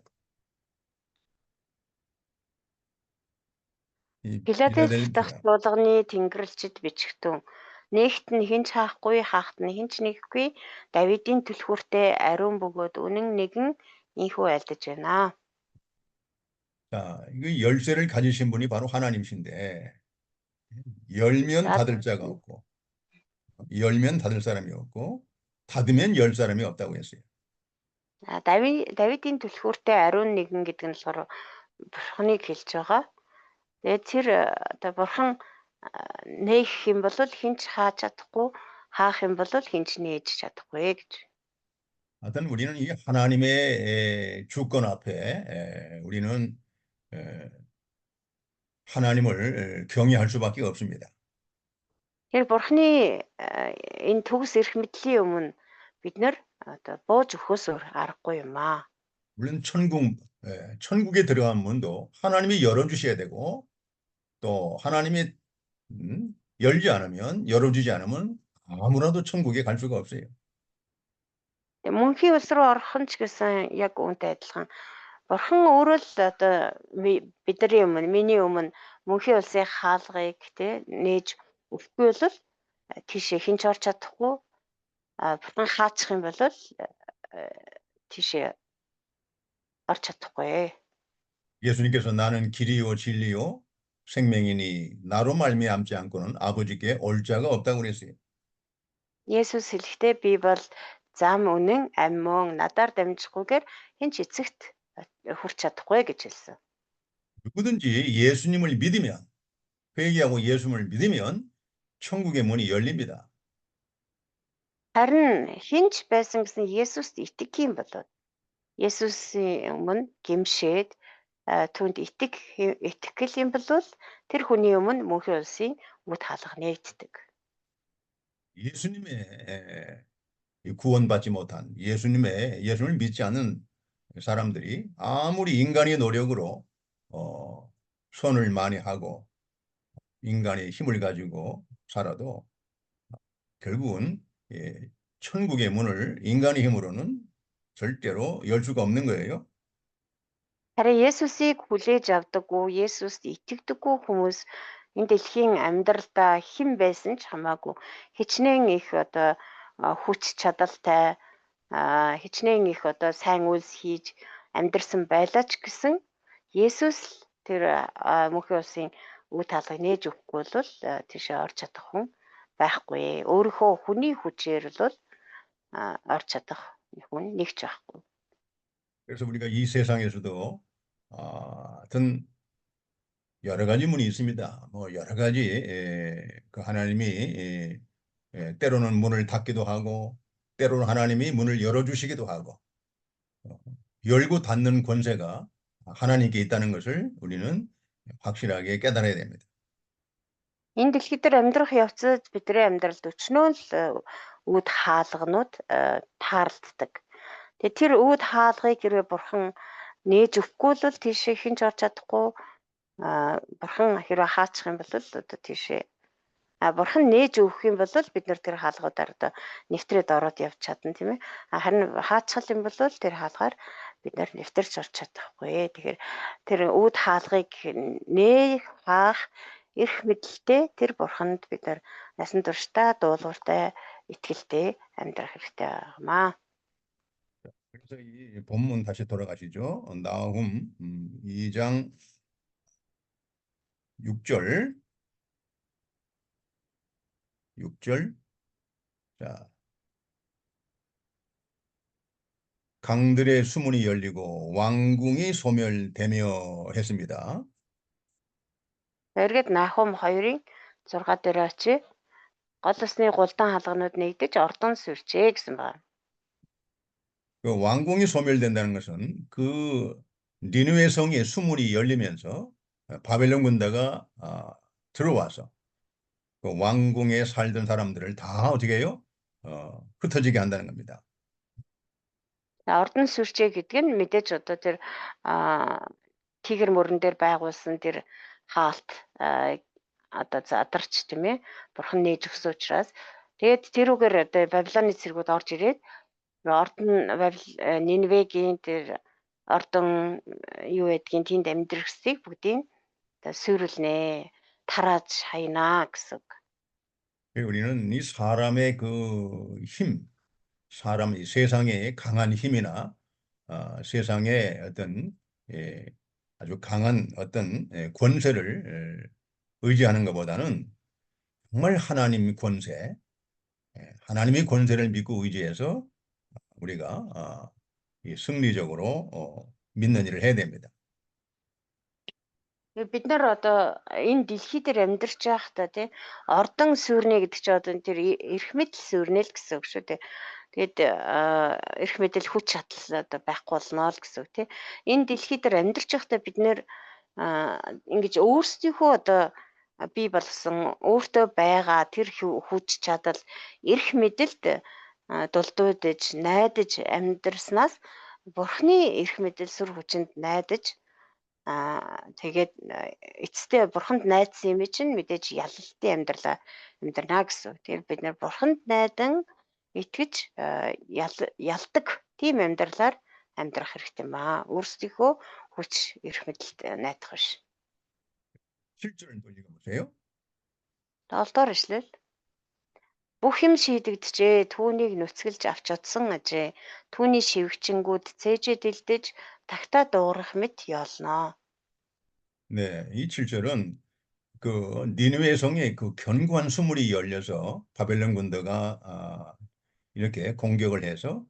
S2: Филадельфи дахь чуулганы тэнгэрлэгчид бичгтэн Нэгт нь хинч хаахгүй, хаахт нь хинч нэхгүй. Давидын түлхүүртэй ариун бөгөөд үнэн нэгэн инхүү айлдаж байна.
S1: 자, 이거 열쇠를 가지신 분이 바로 하나님이신데 열면
S2: За
S1: 닫을 자가 없고 열면 닫을 사람이 없고 닫으면 열 사람이 없다고 했어요.
S2: Давидын түлхүүртэй ариун нэгэн гэдэг нь болохоор бурхныг хэлж байгаа. Тэгээд тэр одоо бурхан нээх юм бол хинч хааж чадахгүй, хаах юм бол хинч нээж чадахгүй гэж.
S1: 하여튼 우리는 이 하나님의 주권 앞에 우리는 하나님을 경외할 수밖에 없습니다.
S2: Тэгэхээр бурхны энэ төгс эрх мэдлийн өмнө бид нэр одоо бууж өгөхөөс өөр аргагүй юм аа.
S1: 물론 천국에 들어간 문도 하나님이 열어주셔야 되고 또 하나님이 열지 않으면 열어주지 않으면 아무라도 천국에 갈 수가 없어요.
S2: Мөнхийн улс руу орох нь ч гэсэн яг үүнтэй адилхан. Бурхан өөрөө л одоо бидний өмнө, миний өмнө мөнхийн улсын хаалгыг нээж өгөхгүй бол тийшээ хинч орч чадахгүй. Бурхан хаачих юм бол тийшээ орч чадахгүй.
S1: 예수님께서 나는 길이요 진리요 생명이니 나로 말미암지 않고는 아버지께 올 자가 없다고 그랬어요.
S2: Есүс хэлэхдээ би бол зам үнэн амь мөн надаар дамжихгүйгээр хинч эцэгт хүрч чадахгүй гэж хэлсэн.
S1: 누구든지 예수님을 믿으면 회개하고 예수님을 믿으면 천국의 문이 열립니다.
S2: Харин хинч байсан гэсэн Есүст итгэх юм бол Есүсийн өмнө гимшээд түүнд итгэл юм бол тэр хүний өмнө мөнхийн улсын үд хаалга нэгддэг.
S1: 예수님의 구원받지 못한 예수님을 믿지 않는 사람들이 아무리 인간의 노력으로 손을 많이 하고 인간의 힘을 가지고 살아도 결국은 천국의 문을 인간의 힘으로는 절대로 열 수가 없는 거예요.
S2: Харин Есүсийг хүлээж авдаггүй, Есүст итгэдэггүй хүмүүс энэ дэлхийн амьдралдаа хэн байсан ч хамаагүй хичнээн их одоо хүч чадалтай, хичнээн их одоо сайн үйлс хийж амьдрсан байлаа ч гэсэн Есүс тэр мөнхийн улсын үд хаалгыг нээж өгөхгүй бол тийшээ орж чадах хүн байхгүй. Өөрийнхөө хүний хүчээр л орж чадах хүн нэгч байхгүй.
S1: 그래서 우리가 이 세상에서도 어떤 여러 가지 문이 있습니다. 뭐 여러 가지 그 하나님이 때로는 문을 닫기도 하고 때로는 하나님이 문을 열어주시기도 하고 열고 닫는 권세가 하나님께 있다는 것을 우리는 확실하게 깨달아야 됩니다.
S2: Энэ дэлхий дээр амьдрах явцад бидний амьдралд өчнөө л үд хаалганууд таарлддаг. Тэгээ тэр үд хаалгыг хэрвээ бурхан нээж өгөхгүй бол тийшээ хинч орж чадахгүй. Бурхан хэрвээ хаачих юм бол одоо тийшээ бурхан нээж өгөх юм бол бид нар тэр хаалгуудаар одоо нэвтрээд ороод явж чадна тийм ээ. Харин хаачих юм бол тэр хаалгаар бид нар нэвтэрч орж чадахгүй. Тэгэхээр тэр үд хаалгыг нээх, хаах эрх мэдэлтэй тэр бурханд бид нар насан туршдаа дуулууртай итгэлтэй амьдрах хэрэгтэй байгаамаа.
S1: 그래서 이 본문 다시 돌아가시죠. 나훔 2장 6절. 자, 강들의 수문이 열리고 왕궁이 소멸되며 했습니다.
S2: Эргээд Нахум 2-ын 6 дээр очие. Гол усны гулдан хаалганууд нэгдэж ордон сүрчээ гэсэн байна.
S1: 그 왕궁이 소멸된다는 것은 그 니느웨 성의 수문이 열리면서 바벨론 군대가 들어와서 그 왕궁에 살던 사람들을 다 어떻게 해요? 흩어지게 한다는 겁니다.
S2: Ордон сүрчээ гэдэг нь мэдээж одоо тэр тигэр мөрөн дээр байгуулсан тэр хаалт одоо задарч тийм ээ бурхан нээж өгсөн учраас тэгээд тэрүүгээр одоо Бабилоны цэргүүд орж ирээд ордон Нинвегийн тэр ордон юу гэдгийг тэнд амьдрахсыг бүгдийг сүрүүлнэ тарааж хаянаа гэсэн үг.
S1: 우리는 이 사람의 그 힘, 이 세상의 강한 힘이나 세상의 어떤 예, 아주 강한 어떤 권세를 의지하는 것보다는 정말 하나님 권세, 하나님의 권세를 믿고 의지해서 우리가 이 승리적으로 믿는 일을 해야 됩니다.
S2: Бид нар одоо энэ дэлхий дээр амьдарч байхдаа тий ордон сүрнэ гэдэг чинь одоо тэр эрх мэдэл сүрнэ л гэсэн үг шүү дээ. Тэгээд эрх мэдэл хүч чадал одоо байхгүй болно л гэсэн үг тий. Энэ дэлхий дээр амьдарч байхдаа бид нэр ингэж өөрсдийнхөө одоо бий болгосон өөртөө байгаа тэр хүч чадал эрх мэдэлд дулдуудж найдаж амьдрснаас Бурхны эрх мэдэл сүр хүчинд найдаж тэгээд эцэстээ бурханд найдсан юм чинь мэдээж ялалтын амьдралаа амьдрнаа гэсэн. Тэгэхээр бид нэр бурханд найдан итгэж ялдаг тийм амьдралаар амьдрах хэрэгтэй юм аа. Өөрсдийнхөө хүч эрх мэдэлд найдах биш.
S1: 7절을 또 읽어보세요.
S2: 7-р ишлэл. Бүх юм шийдэгдэжээ, түүнийг нүцгэлж авч чадсан ажээ. Түүний шивгчингүүд цээжээ дэлдэж тагтаа дуугарах мэт ёолноо.
S1: 네, 이 7절은 그 니느웨 성에 그 견고한 수물이 열려서 바벨론 군대가 이렇게 공격을 해서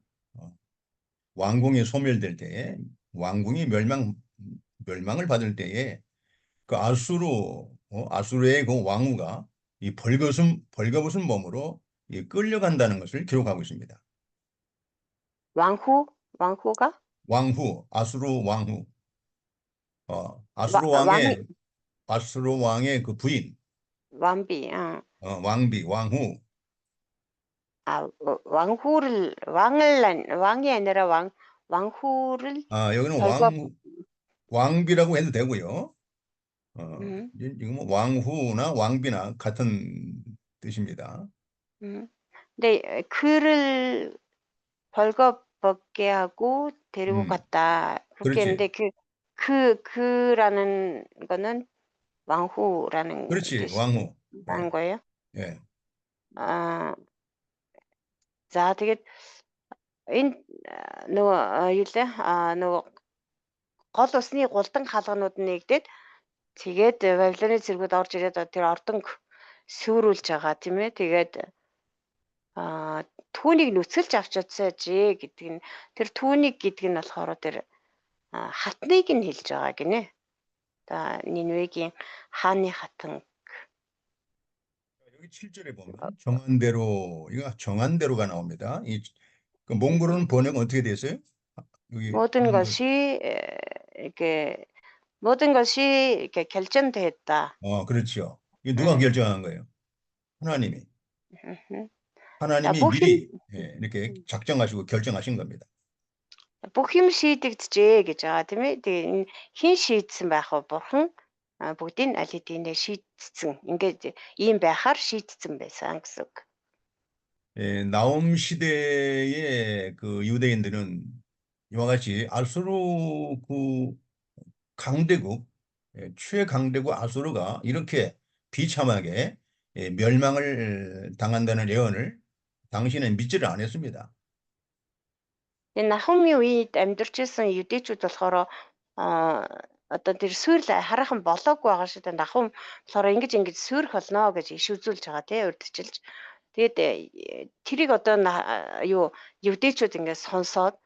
S1: 왕궁이 소멸될 때에 왕궁이 멸망을 받을 때에 그 아수르의 그 왕후가 이 벌거벗은 몸으로 끌려간다는 것을 기록하고 있습니다.
S2: 왕후가
S1: 아수르 왕후.
S2: 왕
S1: 아수르 왕의 그 부인.
S2: 왕비.
S1: 왕후.
S2: 왕이 아니라 왕후를
S1: 여기는 왕비라고 해도 되고요. 이거 뭐 왕후나 왕비나 같은 뜻입니다.
S2: 근데 그를 벌거벗게 하고 데리고 갔다. 그렇게 했는데 그라는 거는 왕후라는
S1: 그렇지,
S2: 뜻이
S1: 왕후.
S2: 하는 거예요?
S1: 예.
S2: За тэгээд энэ нөгөө юу лээ нөгөө гол усны гулдан хаалганууд нэгдээд тэгээд Вавилоны цэргүүд орж ирээд тэр ордонг сүрүүлж байгаа тийм ээ. Тэгээд түүнийг нүцгэлж авч чадсан ажээ гэдэг нь тэр түүнийг гэдэг нь болохоор тэр хатныг нь хэлж байгаа гинэ. Одоо Нинвегийн хааны хатан.
S1: 여기 7절에 보면 정한 대로가 나옵니다. 그 몽골어는 번역 어떻게 되세요?
S2: 모든 것이 이렇게 결정됐다.
S1: 그렇죠. 이게 누가 결정한 거예요? 하나님이. 하나님이 미리 이렇게 작정하시고 결정하신 겁니다.
S2: Бүх юм шийдэгдэжээ гэж байгаа тийм ээ. Тэгээ энэ хэн шийдсэн байх вэ? Бурхан бүгдийг аль хэдийн шийдсэн. Ингээд ийм байхаар шийдсэн байсан гэсэн үг.
S1: 나홈 시대의 그 유대인들은 이와 같이 아수르 그 강대국, 최강대국 아수르가 이렇게 비참하게 멸망을 당한다는 예언을 당시는 믿지를 않았습니다.
S2: Нахумын үед амьдарч ирсэн юдэчүүд болохоор одоо тэр сүрэл хараахан болоогүй байгаа шүү дээ. Нахум болохоор ингэж сүрэх болно гэж иш үзүүлж байгаа тий урдчилж. Тэгээд тэрийг одоо юдэчүүд ингэж сонсоод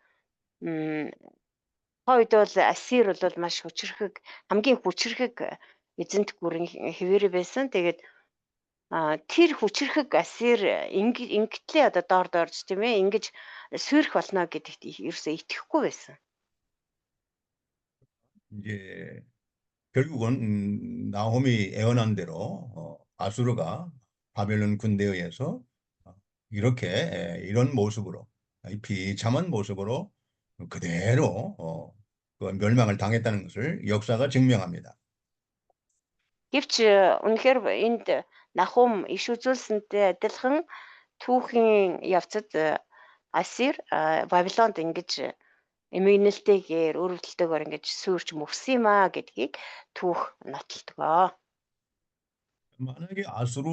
S2: хойд бол Ассир бол маш хамгийн хүчрхэг эзэнт гүрэн хэвээр байсан. Тэгээд тэр хүчрхэг Ассир ингэтлээ одоо доорж тийм ээ ингэж сүрэх болно гэдэгт ерөөсөө итгэхгүй байсан.
S1: 이제 결국은 나홈이 애언한 대로 아수르가 바벨론 군대에 의해서 이렇게 이런 모습으로 비참한 모습으로 그대로 그 멸망을 당했다는 것을 역사가 증명합니다.
S2: Гэвч үнэхээр энд Нахум иш үзүүлсэнтэй адилхан түүхийн явцад Ассир Бабилонд ингэж эмгэнэлтэйгээр өрөвдөлтөөр ингэж сүрч мөвсөн юм аа гэдгийг түүх нотолдгоо.
S1: 만약에 아수르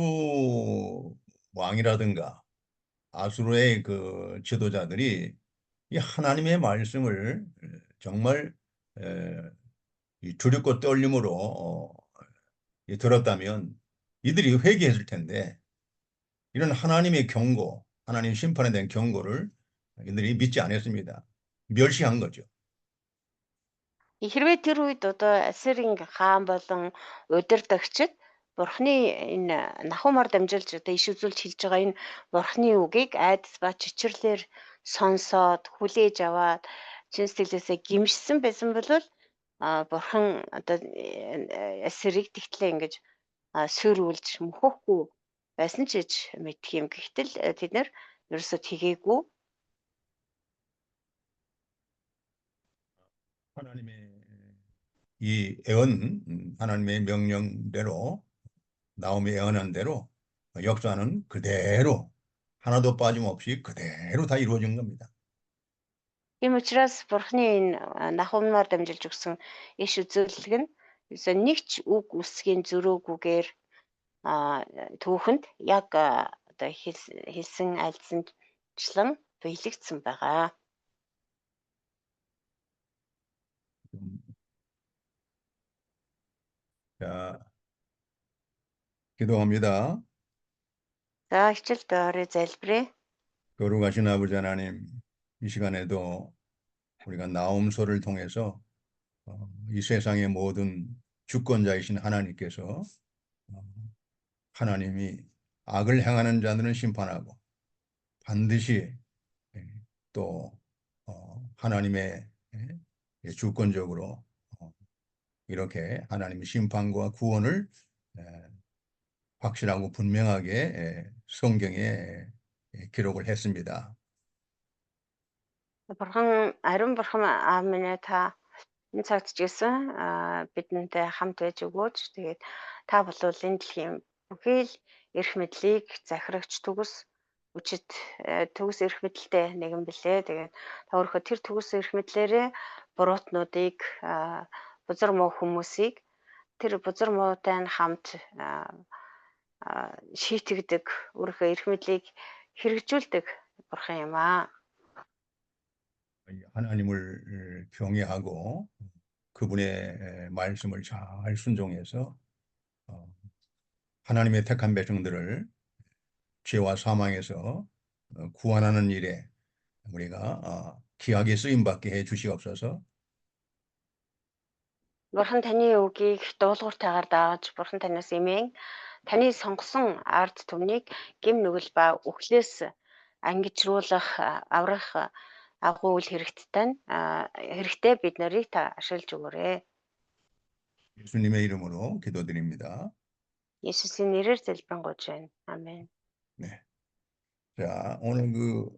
S1: 왕이라든가 아수르의 그 지도자들이 이 하나님의 말씀을 정말 이 두렵고 떨림으로 들었다면 이들이 회개했을 텐데 이런 하나님의 경고, 하나님 심판에 대한 경고를 이들이 믿지 않았습니다. 멸시한 거죠.
S2: Хэрвээ тэр үед одоо Ассирийн хаан болон удирдагчид Бурхны энэ нахумаар дамжуулж одоо иш үзүүлж хэлж байгаа энэ Бурхны үгийг айдас ба чичирлэр сонсоод хүлээж аваад чин сэтгэлээсээ гимшсэн байсан бол Бурхан одоо Ассирийг тэгтлээ ингэж сүрүүлж мөхөхгүй байсан ч гэж мэдх юм. Гэхдээ тэд нэр ерөөсөө тгээгүй.
S1: 하나님의 이 애언, 하나님의 명령대로 나홈이 애언한 대로 역사는 그대로 하나도 빠짐없이 그대로 다 이루어진 겁니다.
S2: Тийм учраас Бурхны энэ нахумнаар дамжуулж өгсөн иш үзүүлэлт нь ерөөсөө нэг ч үг үсгийн зөрөөгүйгээр түүхэнд яг одоо хэлсэн альцсанчлан биелэгдсэн байгаа.
S1: 자, 기도합니다.
S2: За хичээл доорой залбирая.
S1: 거룩하신 아버지 하나님, 이 시간에도 우리가 나홈서를 통해서 이 세상의 모든 주권자이신 하나님께서 하나님이 악을 행하는 자들은 심판하고 반드시 또 하나님의 주권적으로 이렇게 하나님의 심판과 구원을 확실하고 분명하게 성경에 기록을 했습니다.
S2: Бурхан ариун бурхан аав минь та энэ цагт ч гэсэн бидэнтэй хамт байж өгөөч. Тэгээд та болвол энэ дэлхийн бүхий л эрх мэдлийг захирагч төгс үчит төгс эрх мэдэлтэй нэгэн билээ. Тэгээд та өөрөө тэр төгс эрх мэдлээрээ буруутнуудыг бузар муу хүмүүсийг тэр бузар муутай нь хамт шийтгдэг өөрөө эрх мэдлийг хэрэгжүүлдэг бурхан юм аа.
S1: 하나님을 경외하고 그분의 말씀을 잘 순종해서 하나님의 택한 백성들을 죄와 사망에서 구원하는 일에 우리가 귀하게 쓰임받게 해 주시옵소서.
S2: Бурхан таны үгийг дуулууртайгаар дааж, Бурхан танаас эмээн таны сонгосон ард түмнийг гэм нүгэл ба үхлээс ангижруулах, аврах агуу үйл хэрэгтэй бид нарыг та ашиглаж өгөөрэй.
S1: 예수님의 이름으로 기도드립니다.
S2: 예수님 нэрээр залбирanгуйж байна. 아멘.
S1: 네. 자, 오늘 그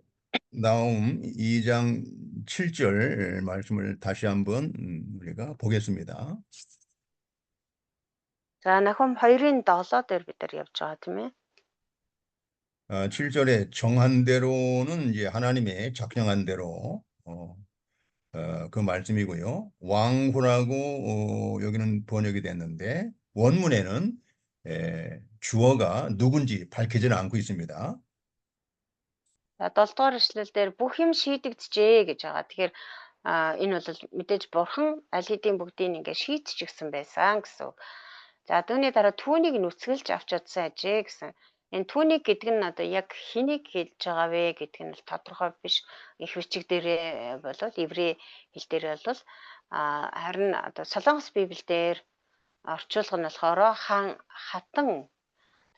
S1: 나홈 2장 7절 말씀을 다시 한번 우리가 보겠습니다.
S2: За Нахум 2-ын 7 дээр бид нар явж байгаа тийм ээ.
S1: 7절에 정한 대로는 이제 하나님의 작정한 대로 그 말씀이고요. 왕후라고 여기는 번역이 됐는데 원문에는 주어가 누군지 밝히지는 않고 있습니다.
S2: За 7 дугаар эшлэл дээр бүх юм шийдэгдэжээ гэж байгаа. Тэгэхээр энэ бол мэдээж Бурхан аль хэдийн бүгдийг ингээ шийдчихсэн байсан гэсэн. За түүний дараа түүнийг нүцгэлж авч чадсан ажээ гэсэн. Энэ түүнийг гэдэг нь одоо яг хэнийг хэлж байгаа вэ гэдэг нь тодорхой биш. Их бичиг дээрээ болол еврей хэл дээр бол харин одоо Солонгос Библиэлд орчуулга нь болохоор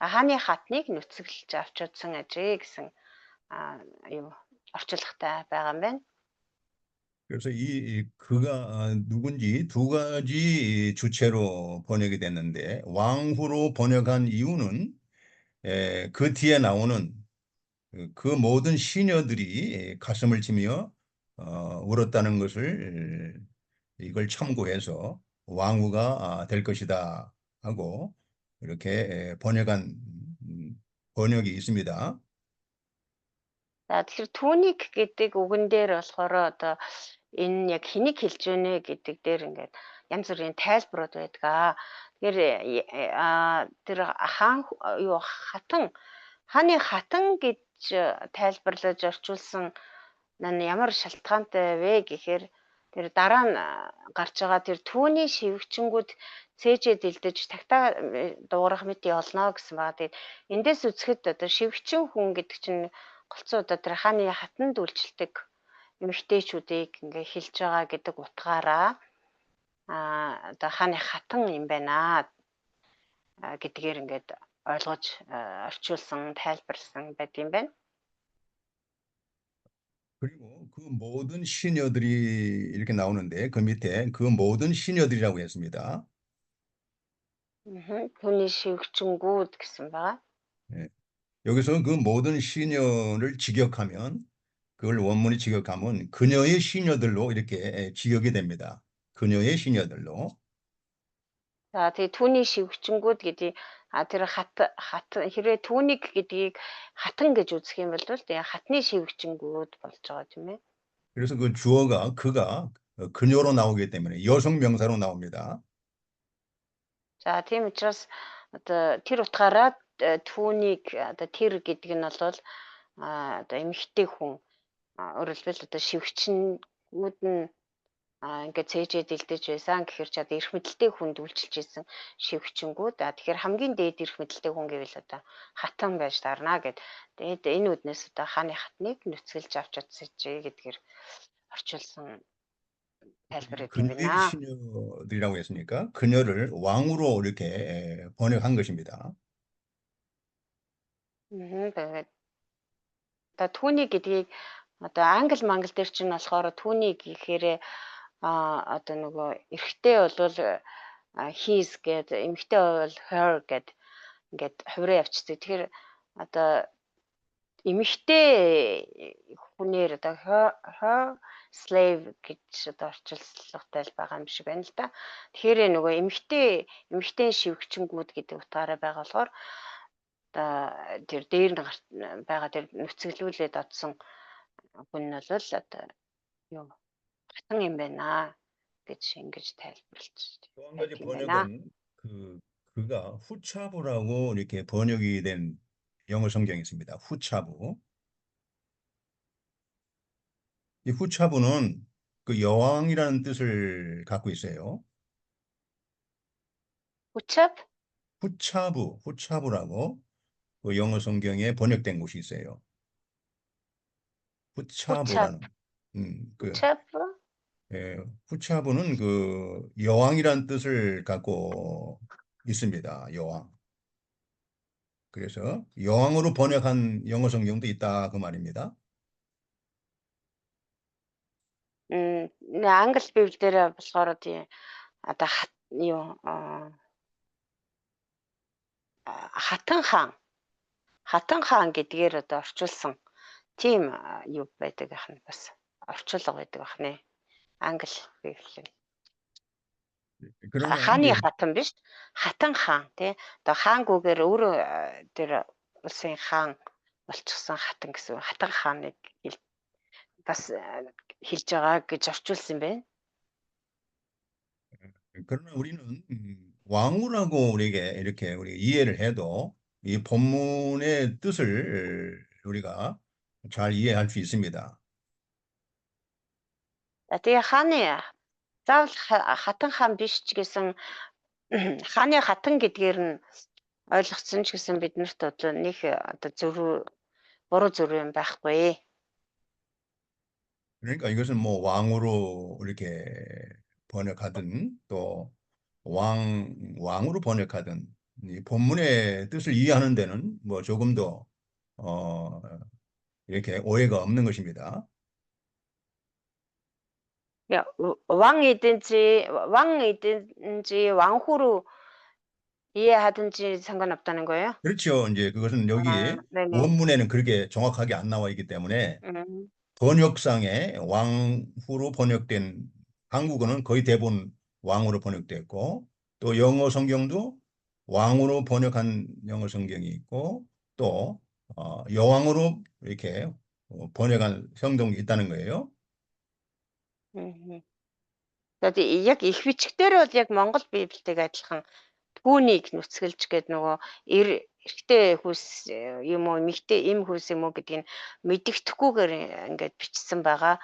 S2: хааны хатныг нүцгэлж авч чадсан ажээ гэсэн орчуулгатай байгаа юм байна.
S1: 그래서 그가 누군지 두 가지 주체로 번역이 됐는데 왕후로 번역한 이유는 그 뒤에 나오는 그 모든 시녀들이 가슴을 치며 울었다는 것을 이걸 참고해서 왕후가 될 것이다 하고 이렇게 번역한 번역이 있습니다.
S2: За тэгэхээр түүник гэдэг үгэн дээр болохоор одоо энэ яг хэнийг хэлж байна гэдэг дээр ингээд янз бүрийн тайлбарууд байдаг. Тэгэхээр тэр хатан Хааны хатан гэж тайлбарлаж орчуулсан ямар шалтгаантай вэ гэхээр тэр дараа нь гарч байгаа тэр түүний шивгчэнгүүд цээжээ дэлдэж тагтаа дуурах мэт олно гэсэн байгаа. Тэгээд эндээс үзэхэд одоо шивгчин хүн гэдэг чинь голцоо одоо тэр хааны хатанд үйлчлдэг эмэгтэйчүүдийг ингээ хэлж байгаа гэдэг утгаараа одоо хааны хатан юм байна гэдгээр ингээд ойлгож орчуулсан, тайлбарласан байдаг юм байна.
S1: 그리고 그 모든 시녀들이 이렇게 나오는데 그 밑에 그 모든 시녀들이라고 했습니다.
S2: түүний шивгчэнгүүд гэсэн байгаа.
S1: 예. 여기서 그 모든 시녀를 직역하면 그걸 원문이 직역하면 그녀의 시녀들로 이렇게 직역이 됩니다. 그녀의 시녀들로.
S2: За тэгээ түүний шивгчэнгүүд гэдгийг тэр хэрвээ түүнийг гэдгийг хатан гэж үзэх юм бол тэгээ хатны шивгчэнгүүд болж байгаа тийм ээ.
S1: 그래서 그 주어가 그가 그녀로 나오기 때문에 여성 명사로 나옵니다.
S2: За тийм учраас одоо тэр утгаараа түүнийг одоо тэр гэдэг нь бол одоо эмэгтэй хүн өөрөөр хэлбэл одоо шивгчэнгүүд нь ингээд цээжээ дэлдэж байсан гэхэр ч одоо эрх мэдэлтэй хүнд үйлчилж исэн шивгчэнгүүд тэгэхээр хамгийн дээд эрх мэдэлтэй хүн гэвэл одоо хатан байж дарна гэд тэгээд энэ үднээс одоо хааны хатныг нүцгэлж авч чадсажээ гэдгээр орчуулсан тайлбар өгд юм
S1: 그녀의
S2: байна.
S1: 시녀들이라고 했으니까 그녀를 왕으로 이렇게 번역한 것입니다.
S2: Тэгээд одоо түүний гэдгийг одоо англи мангал дээр чинь болохоор түүний гэхээр одоо нөгөө эрэгтэй бол his гэд эмэгтэй бол her гэд ингээд хувираа явчихдаг. Тэгэхээр одоо эмэгтэй хүнээр одоо her slave гэж одоо орчуулгатай байгаа юм шиг байна л да. Тэгэхээр нөгөө эмэгтэй шивгчэнгүүд гэдэг утгаараа байгаа болохоор одоо тэр дээр нь байгаа тэр нүцгэлүүлээд одсон хүн нь бол одоо юу хатан юм байна гэж ингэж тайлбарлаж
S1: 또 한 가지
S2: байдаг юм байна.
S1: 번역은 그가 후차부라고 이렇게 번역이 된 영어 성경이 있습니다. 후차부. 이 후차부는 그 여왕이라는 뜻을 갖고 있어요.
S2: 후첩?
S1: 후차부라고 그 영어 성경에 번역된 곳이 있어요. 후차부라는.
S2: 후첩?
S1: 예, 후차부는 그 여왕이란 뜻을 갖고 있습니다. 여왕. 그래서 여왕으로 번역한 영어 성경도 있다 그 말입니다.
S2: англи библ дээр болохоор тийм одоо хатан хаан гэдгээр одоо орчуулсан тийм юу байдаг ах нь бас орчуулга байдаг ах нэ англи библийн.
S1: 그러면
S2: хааны
S1: 이제
S2: хатан биш хатан хаан тий одоо хаангүйгээр өөрөө тэр улсын хаан болчихсон хатан гэсэн хатан хааныг бас хэлж байгаа гэж орчуулсан юм байна.
S1: 그러나 우리는 왕후라고 이렇게 우리 이해를 해도 이 본문의 뜻을 우리가 잘 이해할 수 있습니다.
S2: Тэгээ хааны заавал хатан хаан биш ч гэсэн хааны хатан гэдгээр нь ойлгоцсон ч гэсэн биднэрт одоо нэг одоо буруу зөв юм байхгүй.
S1: 그러니까 이것은 뭐 왕으로 이렇게 번역하든 또 왕으로 번역하든 이 본문의 뜻을 이해하는 데는 뭐 조금 더 이렇게 오해가 없는 것입니다.
S2: 왕이든지 왕후로 이해하든지 상관없다는 거예요?
S1: 그렇죠. 이제 그것은 여기
S2: 네네.
S1: 원문에는 그렇게 정확하게 안 나와 있기 때문에 번역상에 왕후로 번역된 한국어는 거의 대부분 왕으로 번역됐고 또 영어 성경도 왕으로 번역한 영어 성경이 있고 또 여왕으로 이렇게 번역한 성경이 있다는 거예요.
S2: Тэгээд яг их бичгээр бол яг Монгол Библиэтэйг адилхан түүнийг нүцгэлж гээд нөгөө эрэгтэй хүс юм уу эмэгтэй эм хүс юм уу гэдгийг мэддэхгүйгээр ингээд бичсэн байгаа.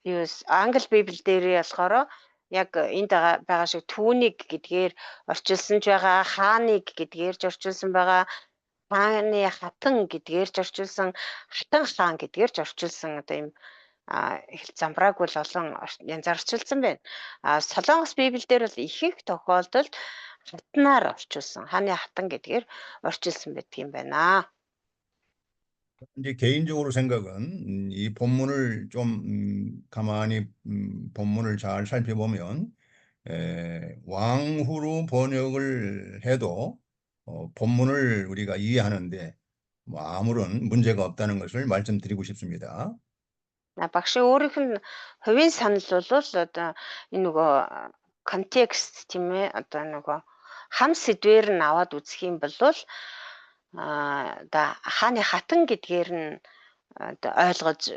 S2: Юу англи библ дээрээ болохоор яг энд байгаа шиг түүнийг гэдгээр орчуулсан ч байгаа, хааныг гэдгээр ч орчуулсан байгаа, хааны хатан гэдгээр ч орчуулсан, хатан хаан гэдгээр ч орчуулсан одоо юм замбрааг бол олон янзаар орчуулсан байна. Солонгос библиэлд бол ихэнх тохиолдолд хатнаар орчуулсан, хааны хатан гэдгээр орчуулсан байдаг юм байна.
S1: 이제 개인적으로 생각은 이 본문을 좀 가만히 본문을 잘 살펴보면 왕후로 번역을 해도 본문을 우리가 이해하는데 뭐 아무런 문제가 없다는 것을 말씀드리고 싶습니다.
S2: Багшийн өөрийнх нь хувийн санал бол одоо энэ нөгөө контекст тийм ээ одоо нөгөө хам сэдвэр нь аваад үзэх юм бол одоо хааны хатан гэдгээр нь одоо ойлгож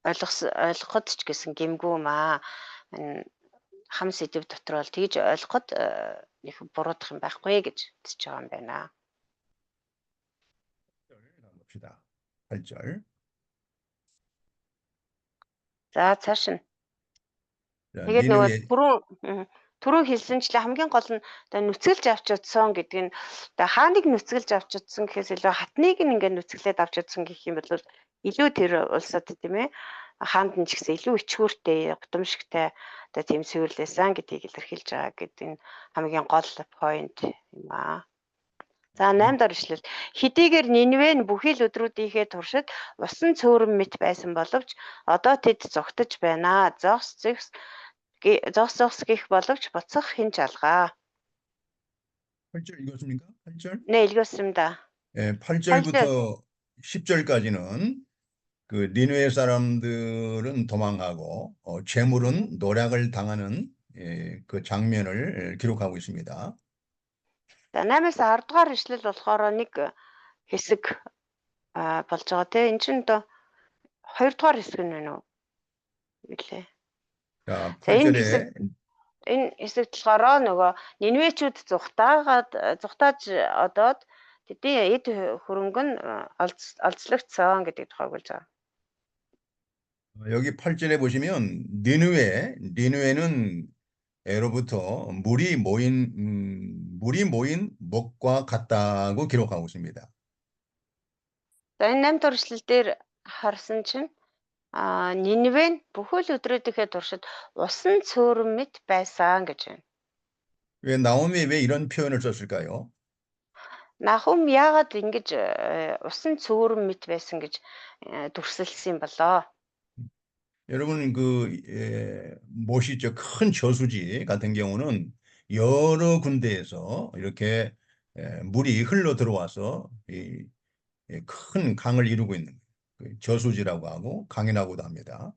S2: ойлгоход ч гэсэн гэмгүй маа. Энэ хам сэдв дотор бол тэгж ойлгоход их буруудах юм байхгүй гэж үзэж байгаа юм байна.
S1: 8절 봅시다. 8절.
S2: За цааш нь.
S1: 자,
S2: Тэгээд нөгөө
S1: 니느웨
S2: түрүү хэлсэнчлээ хамгийн гол нь одоо нүцгэлж авч утсан гэдэг нь одоо хааныг нүцгэлж авч утсан гэхээс илүү хатныг нь ингээд нүцгэлээд авч утсан гэх юм бол илүү тэр улсад тийм ээ хаанд нь ч гэсэн илүү ичгүүртэй, гудамжигтай одоо тийм суйрлээсэн гэдгийг илэрхийлж байгаа гэдэг нь хамгийн гол point юм аа. За 8 дахь ишлэл. Хэдийгээр Нинве нь бүхий л өдрүүдийнхээ туршид усан цөөрөн мэт байсан боловч одоо тэд зогтож байна. Зогс гих боловч буцах хэн ч алгаа.
S1: 8절 읽었습니까? 8절?
S2: 네, 읽었습니다.
S1: 예, 8절부터 10절까지는 그 니느웨 사람들은 도망가고 재물은 노략을 당하는 그 장면을 기록하고 있습니다.
S2: За 8-аас 10 дугаар ишлэл болохоор нэг хэсэг болж байгаа тийм. Энд чинь одоо 2 дугаар хэсэг нь байна уу? Билээ.
S1: 자,
S2: За энэ
S1: 8절에
S2: хэсэгт болохоор нөгөө Нинвечүүд зүхтааж одоод тэдний эд хөрөнгө нь олзлогдсон гэдэг тухайг болж байгаа.
S1: 여기 8절에 보시면 니느웨는 에로부터 물이 모인 목과 같다고 기록하고 있습니다.
S2: За энэ 8 дугаар ишлэл дээр харсан чинь Нинве нь бүхэл өдрүүдийнхээ туршид усан цөөрөн мэт байсан гэж байна.
S1: 왜 나오미 왜 이런 표현을 썼을까요?
S2: Нахум яагаад ингэж усан цөөрөн мэт байсан гэж дүрсэлсэн юм болоо?
S1: 여러분 모시죠. 큰 저수지 같은 경우는 여러 군데에서 이렇게 물이 흘러 들어와서 큰 강을 이루고 있는 저수지라고 하고 강이라고도 합니다.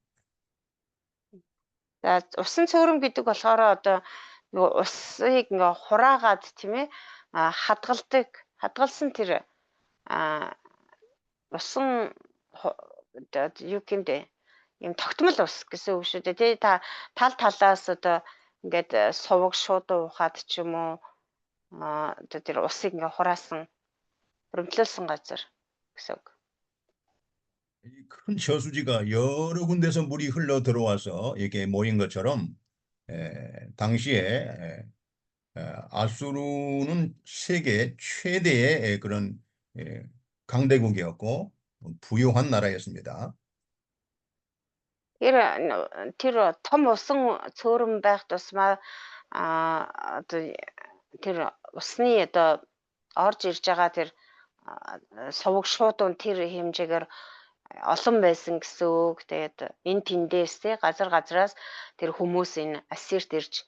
S2: За усан цөөрөм гэдэг болохоор одоо нөгөө усыг ингээ хураагаад тийм ээ хадгалсан тэр усан юу гэмдэ юм тогтмол ус гэсэн үг шүү дээ тий та талаас одоо ингээд сувг шууд ухаад ч юм уу одоо тэр усыг ингээ хураасан хөрөмтлүүлсэн газар гэсэн үг.
S1: 이 큰 저수지가 여러 군데서 물이 흘러 들어와서 이게 모인 것처럼 당시에 아수르는 세계 최대의 그런 강대국이었고 부유한 나라였습니다.
S2: Тэр том усан цөөрөн байх тусмаа одоо тэр усны одоо орж ирж байгаа тэр сувг шуудун тэр хэмжээгээр олон байсан гэсэн үг. Тэгээд энэ тэндээс тий газраас тэр хүмүүс энэ Ассирт ирж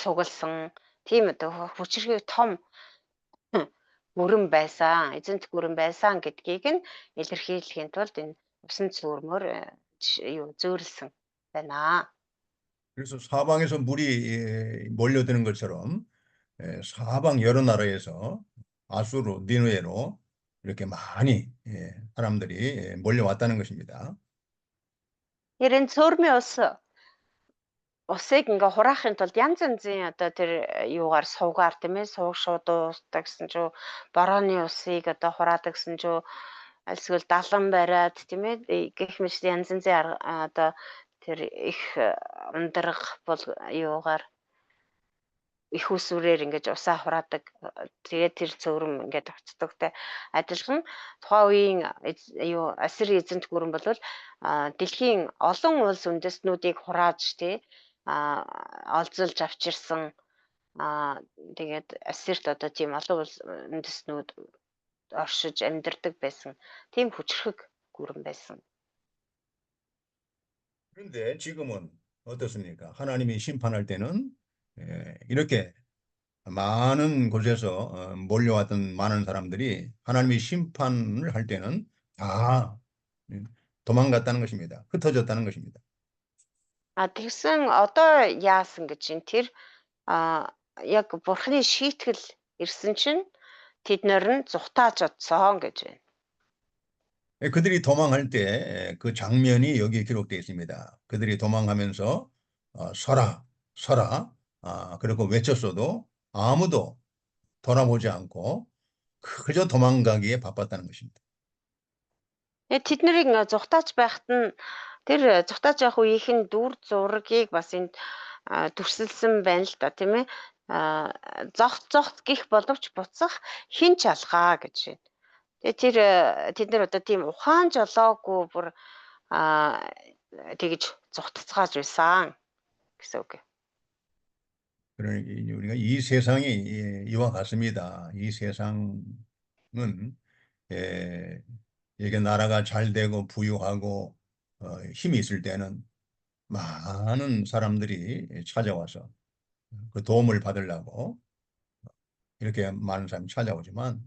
S2: цугласан тийм одоо хүчирхэг том гүрэн байсан, эзэнт гүрэн байсан гэдгийг нь илэрхийлэхийн тулд энэ усан цөөрмөр зөөрлсөн байна.
S1: 그래서 사방에서 물이 몰려드는 것처럼 사방 여러 나라에서 아수르, 니느웨로 이렇게 많이 사람들이 몰려왔다는 것입니다.
S2: Тэрэн цөөрмийн ус усыг ингээ хураахын тулд янз янзын одоо тэр юугаар сувгаар тийм ээ сувг шууд уусдаг гэсэн чүү борооны усыг одоо хураадаг гэсэн чүү эсвэл далан бариад тийм ээ гэх мэт янз янзын одоо тэр их ундрах бол юугаар их усүрээр ингэж усаа хураадаг. Тэгээд тэр цөврөм ингээд авцдагтай. Адилхан тухайн үеийн юу Ассири эзэнт гүрэн бол дэлхийн олон улс үндэстнүүдийг хурааж тий олзолж авчирсан тэгээд Ассирт одоо тийм олон улс үндэстнүүд оршиж амьдардаг байсан. Тийм хүчрхэг гүрэн байсан.
S1: 그런데 지금은 어떻습니까? 하나님이 심판할 때는 이렇게 많은 곳에서 몰려왔던 많은 사람들이 하나님이 심판을 할 때는 다 도망갔다는 것입니다. 흩어졌다는 것입니다.
S2: Тэгсэн одоо яасан гэж чинь тэр яг бурхны шийтгэл ирсэн чинь тэднэр нь зүхтааж одсон гэж байна.
S1: 그들이 도망할 때 그 장면이 여기에 기록되어 있습니다. 그들이 도망하면서 서라, 서라, 그리고 외쳤어도 아무도 돌아보지 않고 그저 도망가기에 바빴다는 것입니다.
S2: Тэд нарыг зүхтааж байхад нь тэр зүхтааж явах үеийнхэн дүр зургийг бас энд төрсөлсөн байна л да тийм ээ. Зогт гих боловч буцах хин ч алгаа гэж байна. Тэгээ тэд нар одоо тийм ухаан жолоогүй бүр тэгж зүхтацгааж байсан гэсэн үг.
S1: 그러니 우리가 이 세상이 이와 같습니다. 이 세상은 이게 나라가 잘 되고 부유하고 힘이 있을 때는 많은 사람들이 찾아와서 그 도움을 받으려고 이렇게 많은 사람이 찾아오지만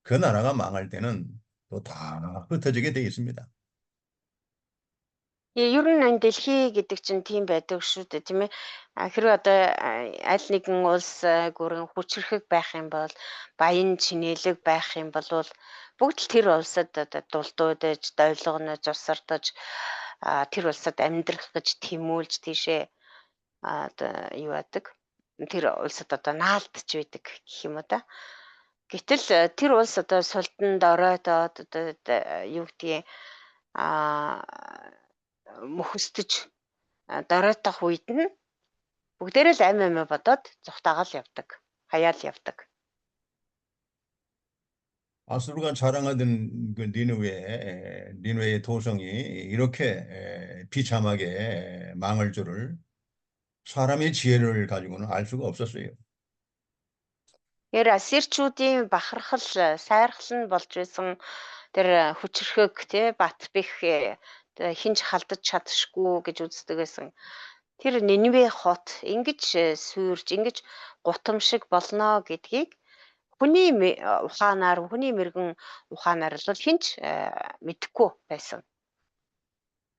S1: 그 나라가 망할 때는 또 다 흩어지게 돼 있습니다.
S2: Ер нь энэ дэлхий гэдэг чинь тийм байдаг шүү дээ тийм ээ. Хэрвээ одоо аль нэгэн улс гүрэн хүчрэхэг байх юм бол баян чинэлэг байх юм бол бүгд л тэр улсад одоо дулдуудаж, дойлгонож, усардаж тэр улсад амьдрах гэж тэмүүлж тийшээ одоо юу яадаг. Тэр улсад одоо наалдж байдаг гэх юм уу да. Гэтэл тэр улс одоо султанд оройтоод одоо юу гэдгийг мөхөсдөж доройтох үед нь бүгдээрээ л амь бодоод зүхтаагаал явдаг. Хаяал явдаг.
S1: 아수르가 자랑하던 그 니느웨의 도성이 이렇게 비참하게 망할 줄을 사람의 지혜를 가지고는 알 수가 없었어요.
S2: Тэр Ассирчүүдийн бахархал, сайрхал нь болж байсан тэр хүчрэхэг тий бат бэх хинж халдаж чадшгүй гэж үздэг байсан. Тэр Нинве хот ингэж сүйрж, ингэж гутамшиг болно гэдгийг хүний ухаанаар, хүний мэрэгэн ухаанаар л хинч мэдэхгүй байсан.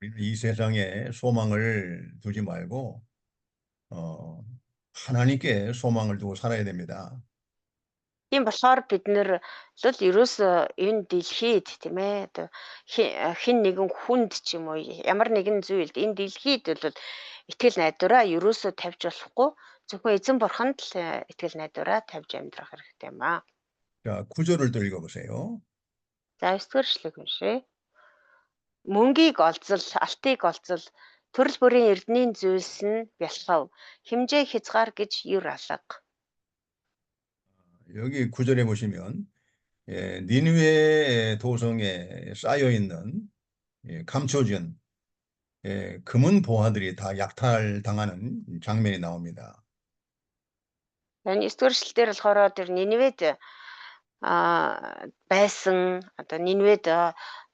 S1: 우리는 이 세상에 소망을 두지 말고 하나님께 소망을 두고 살아야 됩니다.
S2: Тийм болохоор бид нэр л ерөөсөө энэ дэлхийд тийм ээ одоо хин нэгэн хүнд ч юм уу ямар нэгэн зүйлд энэ дэлхийд бол итгэл найдвараа ерөөсөө тавьж болохгүй зөвхөн эзэн бурханд л итгэл найдвараа тавьж амьдрах хэрэгтэй юм аа.
S1: 자, 9절을 또 읽어보세요.
S2: За 9-р эшлэг уншъя. Мөнгийг олзол, алтыг олзол, төрөл бүрийн эрдэнийн зүйлс нь бялхав. Химжээ хязгаар гэж юр алга.
S1: 여기 9절에 보시면 니느웨 도성에 쌓여 있는 감춰진 금은 보화들이 다 약탈당하는 장면이 나옵니다.
S2: Энэ 9-р эшлэлээр болохоор тэр Ниневед байсан одоо Ниневед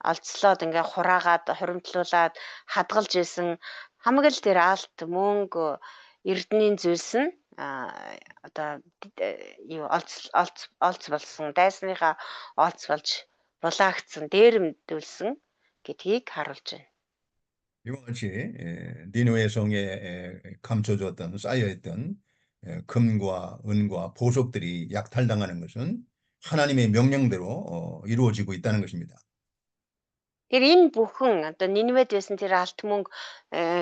S2: олцлоод ингээ хураагаад хуримтлуулаад хадгалж исэн хамаг л тэр алт мөнгө эрдэнийн зүйлс нь одоо юу олц болсон дайсныхаа олц болж булаагдсан дээрэмдүүлсэн гэдгийг харуулж байна.
S1: 이와 같이 니느웨 성에 감춰졌던 쌓여있던 금과 은과 보석들이 약탈당하는 것은 하나님의 명령대로 이루어지고 있다는 것입니다.
S2: Тэр энэ бүхэн одоо Нинвед байсан тэр алт мөнгө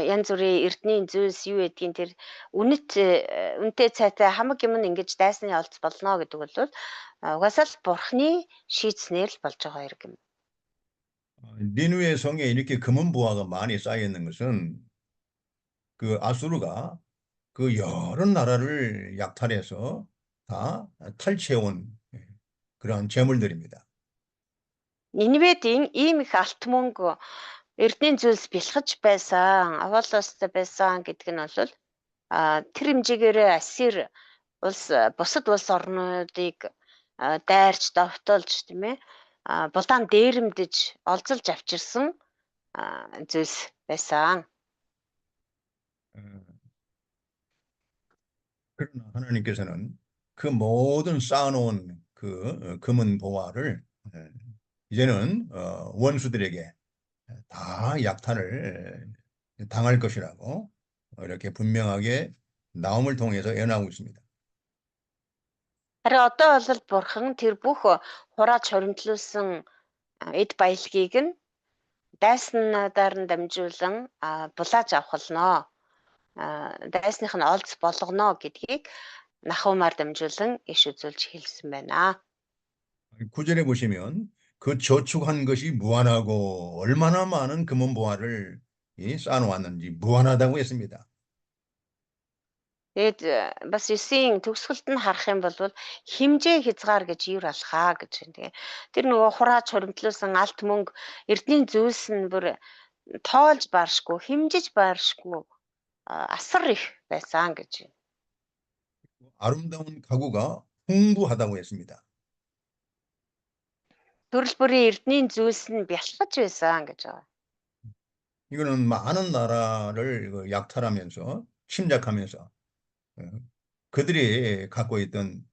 S2: янз бүрийн эрдэнийн зүйлс юу гэдгийг тэр үнэтэй цайтай хамаг юм нь ингэж дайсны олц болно гэдэг бол угаасаа л бурхны шийдснээр л болж байгаа хэрэг юм.
S1: 니누의 성에 이렇게 금은 보화가 많이 쌓여 있는 것은 그 아수르가 그 여러 나라를 약탈해서 다 탈취해온 그러한 재물들입니다.
S2: Нинведийн ийм их алт мөнгө эрдэнийн зүйлс бэлхэж байсан, Авалостой байсан гэдэг нь бол тэр хэмжээгээр Ассир улс бусад улс орнуудыг дайрч довтолж тийм ээ булаан дээрэмдэж олзолж авчирсан зүйлс байсан.
S1: 그러나 하나님께서는 그 모든 쌓아놓은 그 금은 보화를 이제는 원수들에게 다 약탈을 당할 것이라고 이렇게 분명하게 나옴을 통해서 예언하고 있습니다.
S2: Харин одоо бол бурхан тэр бүх хураач хоримтлуулсан эд баялагийг нь дайснуудаар нь дамжуулан булааж авах болно. Дайсных нь олз болгоно гэдгийг нахумаар дамжуулан иш үзүүлж хэлсэн байна.
S1: 9절에 보시면 그 저축한 것이 무한하고 얼마나 많은 금은 보화를 쌓아놓았는지 무한하다고 했습니다.
S2: Тэгэд бас 9-ийн төгсгөлд нь харах юм бол химжээ хязгаар гэж юу алхаа гэж байна. Тэгээ тэр нөгөө хураач хоримтлуулсан алт мөнгө эрдэнийн зүйлс нь бүр тоолж баршгүй, химжиж баршгүй асар их байсан гэж байна.
S1: 아름다운 가구가 풍부하다고 했습니다.
S2: Төрөл бүрийн эрдэнийн зүйлс нь бялхаж байсан гэж байгаа.
S1: 이거는 많은 나라를 약탈하면서 침략하면서 그들이 갖고 있던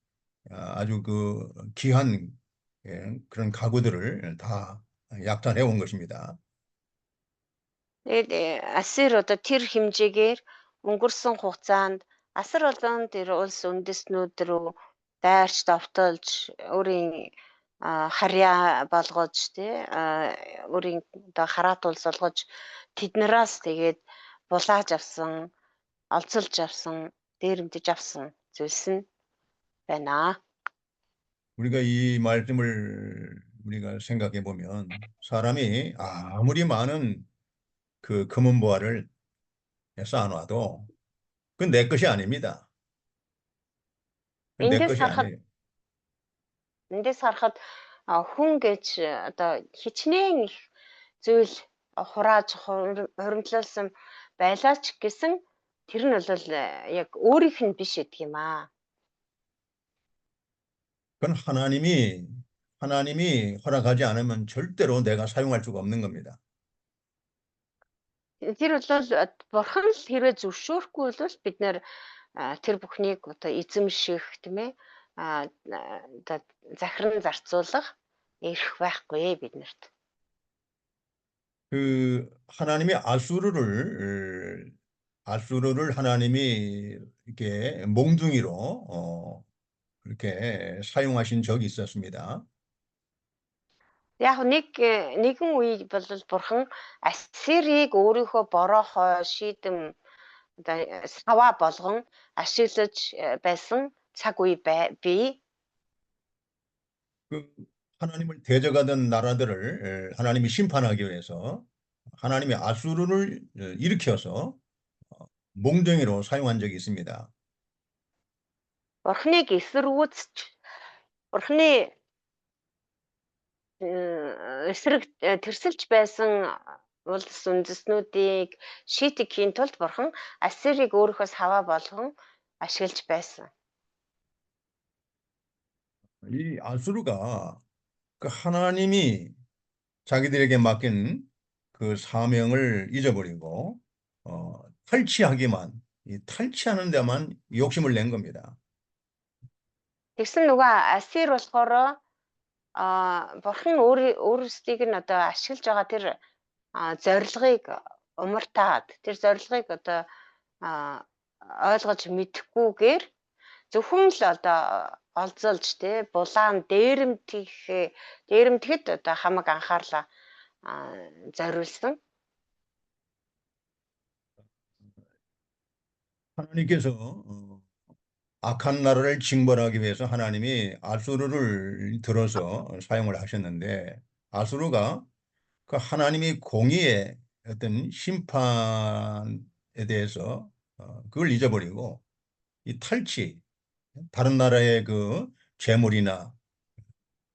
S1: 아주 그 귀한 그런 가구들을 다 약탈해 온 것입니다.
S2: Тэгээд Ассир одоо тэр хэмжээгээр өнгөрсөн хугацаанд асар олон тэр улс үндэстнүүд рүү дайрч довтолж өөрийн харьяа болгож тий өөрийн одоо хараат улс болгож тэднээс тэгээд булааж авсан, олзолж авсан, дээрэмдэж авсан зүйлс нь байна.
S1: 우리가 이 말씀을 우리가 생각해 보면 사람이 아무리 많은 그 금은 보화를 쌓아놔도 그건 내 것이 아닙니다. 그건 내 것이 아니에요.
S2: Эндээс харахад хүн гэж одоо хичнээн их зүйл хурааж хоримтлуулсан байлаач гэсэн тэр нь бол яг өөрийнх нь биш гэдэг юм аа.
S1: 그건 하나님이 허락하지 않으면 절대로 내가 사용할 수가 없는 겁니다.
S2: Тэр бол бурхан л хэрвээ зөвшөөрөхгүй бол бид нэр тэр бүхнийг одоо эзэмших тийм ээ одоо захиран зарцуулах эрх байхгүй биднэрт.
S1: 그 하나님이 아수르를 하나님이 이렇게 몽둥이로 그렇게 사용하신 적이 있었습니다.
S2: Яг нэгэн үе бол бурхан Ассирийг өөрийнхөө бороохоо шийдэм одоо саваа болгон ашиглаж байсан цаг үе бий.
S1: 그 하나님을 대적하던 나라들을 하나님이 심판하기 위해서 하나님이 아수르를 일으켜서 몽둥이로 사용한 적이 있습니다.
S2: Бурханыг эсэргүүцч бурханы эсрэг тэрсэлж байсан улс үндэстнүүдийг шийтгэхийн тулд бурхан Ассирийг өөрийнхөө саваа болгон ашиглаж байсан.
S1: 이 아수르가 그 하나님이 자기들에게 맡긴 그 사명을 잊어버리고 탈취하는 데만 욕심을 낸 겁니다.
S2: Тэгсэн нөгөө Ассир болохоор бурхан өөрсдийг нь одоо ашиглаж байгаа тэр зорилгыг умартаад тэр зорилгыг одоо ойлгож мэдэхгүйгээр зөвхөн л одоо олзолж тий булаан дээрэмдэхэд одоо хамаг анхаарлаа зориулсан.
S1: 하나님께서 악한 나라를 징벌하기 위해서 하나님이 아수르를 들어서 사용을 하셨는데 아수르가 그 하나님이 공의의 어떤 심판에 대해서 그걸 잊어버리고 이 탈취, 다른 나라의 그 재물이나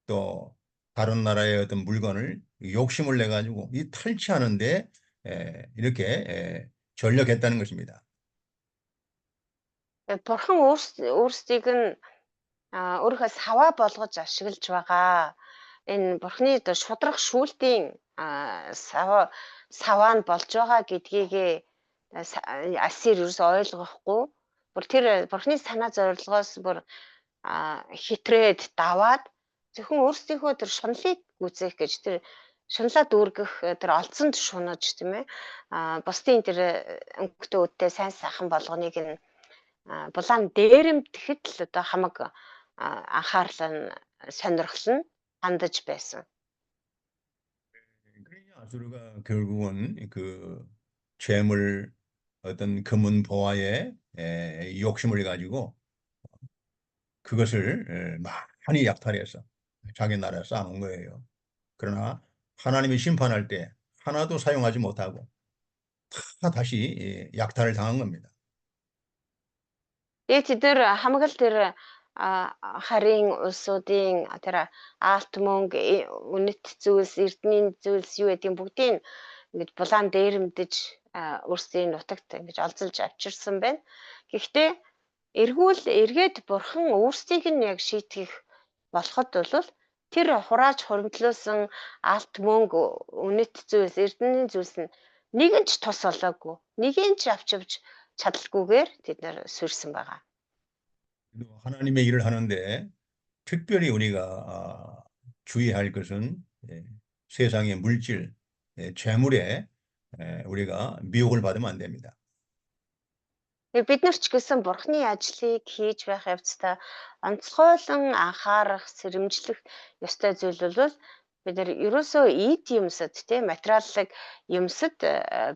S1: 또 다른 나라의 어떤 물건을 욕심을 내 가지고 이 탈취하는데 이렇게 전력했다는 것입니다.
S2: Бурхан өөрсдийг нь өөрийнхөө саваа болгож ашиглаж байгаа. Энэ бурхны одоо шудрах шүүлтийн саваа нь болж байгаа гэдгийгээ Ассир ерөөс ойлгохгүй. Бүр тэр бурхны санаа зорилгоос бүр хитрээд даваад зөвхөн өөрсдийнхөө тэр шунлыг гүйцээх гэж тэр шунлаа дүүргэх тэр олдсонд шунаж тийм ээ. Бусдын тэр өнгөтэй үдтэй сайн сайхан болгоныг нь булаан дээрэмдэхэд л одоо хамаг анхаарал нь сонирхол нь хандаж байсан.
S1: 그러니 아수르가 결국은 그 재물 어떤 금은 보화에 욕심을 가지고 그것을 많이 약탈해서 자기 나라에 쌓아놓은 거예요. 그러나 하나님이 심판할 때 하나도 사용하지 못하고 다 다시 약탈을 당한 겁니다.
S2: Тэгээд тэд нэр хамаг л тэр харийн улсуудын тэр алт мөнгө үнэт зүйлс эрдэнийн зүйлс юу гэдгийг бүгдийг ингэж булаан дээрэмдэж өөрсдийн нутагт ингэж олзолж авчирсан байна. Гэхдээ эргээд бурхан өөрсдийг нь яг шийтгэх болоход бол тэр хурааж хуримтлуулсан алт мөнгө үнэт зүйлс эрдэнийн зүйлс нь нэгэн ч тус болоогүй. Нэгийг ч авч чадалгүйгээр тэд нар сүрсэн байгаа.
S1: 하나님의 일을 하는데 특별히 우리가 주의할 것은 세상의 물질, 재물에 우리가 미혹을 받으면 안 됩니다.
S2: Бид нар ч гэсэн бурхны ажлыг хийж байх явцдаа онцгойлон анхаарах, сэрэмжлэх ёстой зүйл бол бид нар ерөөсөө эд юмсад тийм материаллык юмсад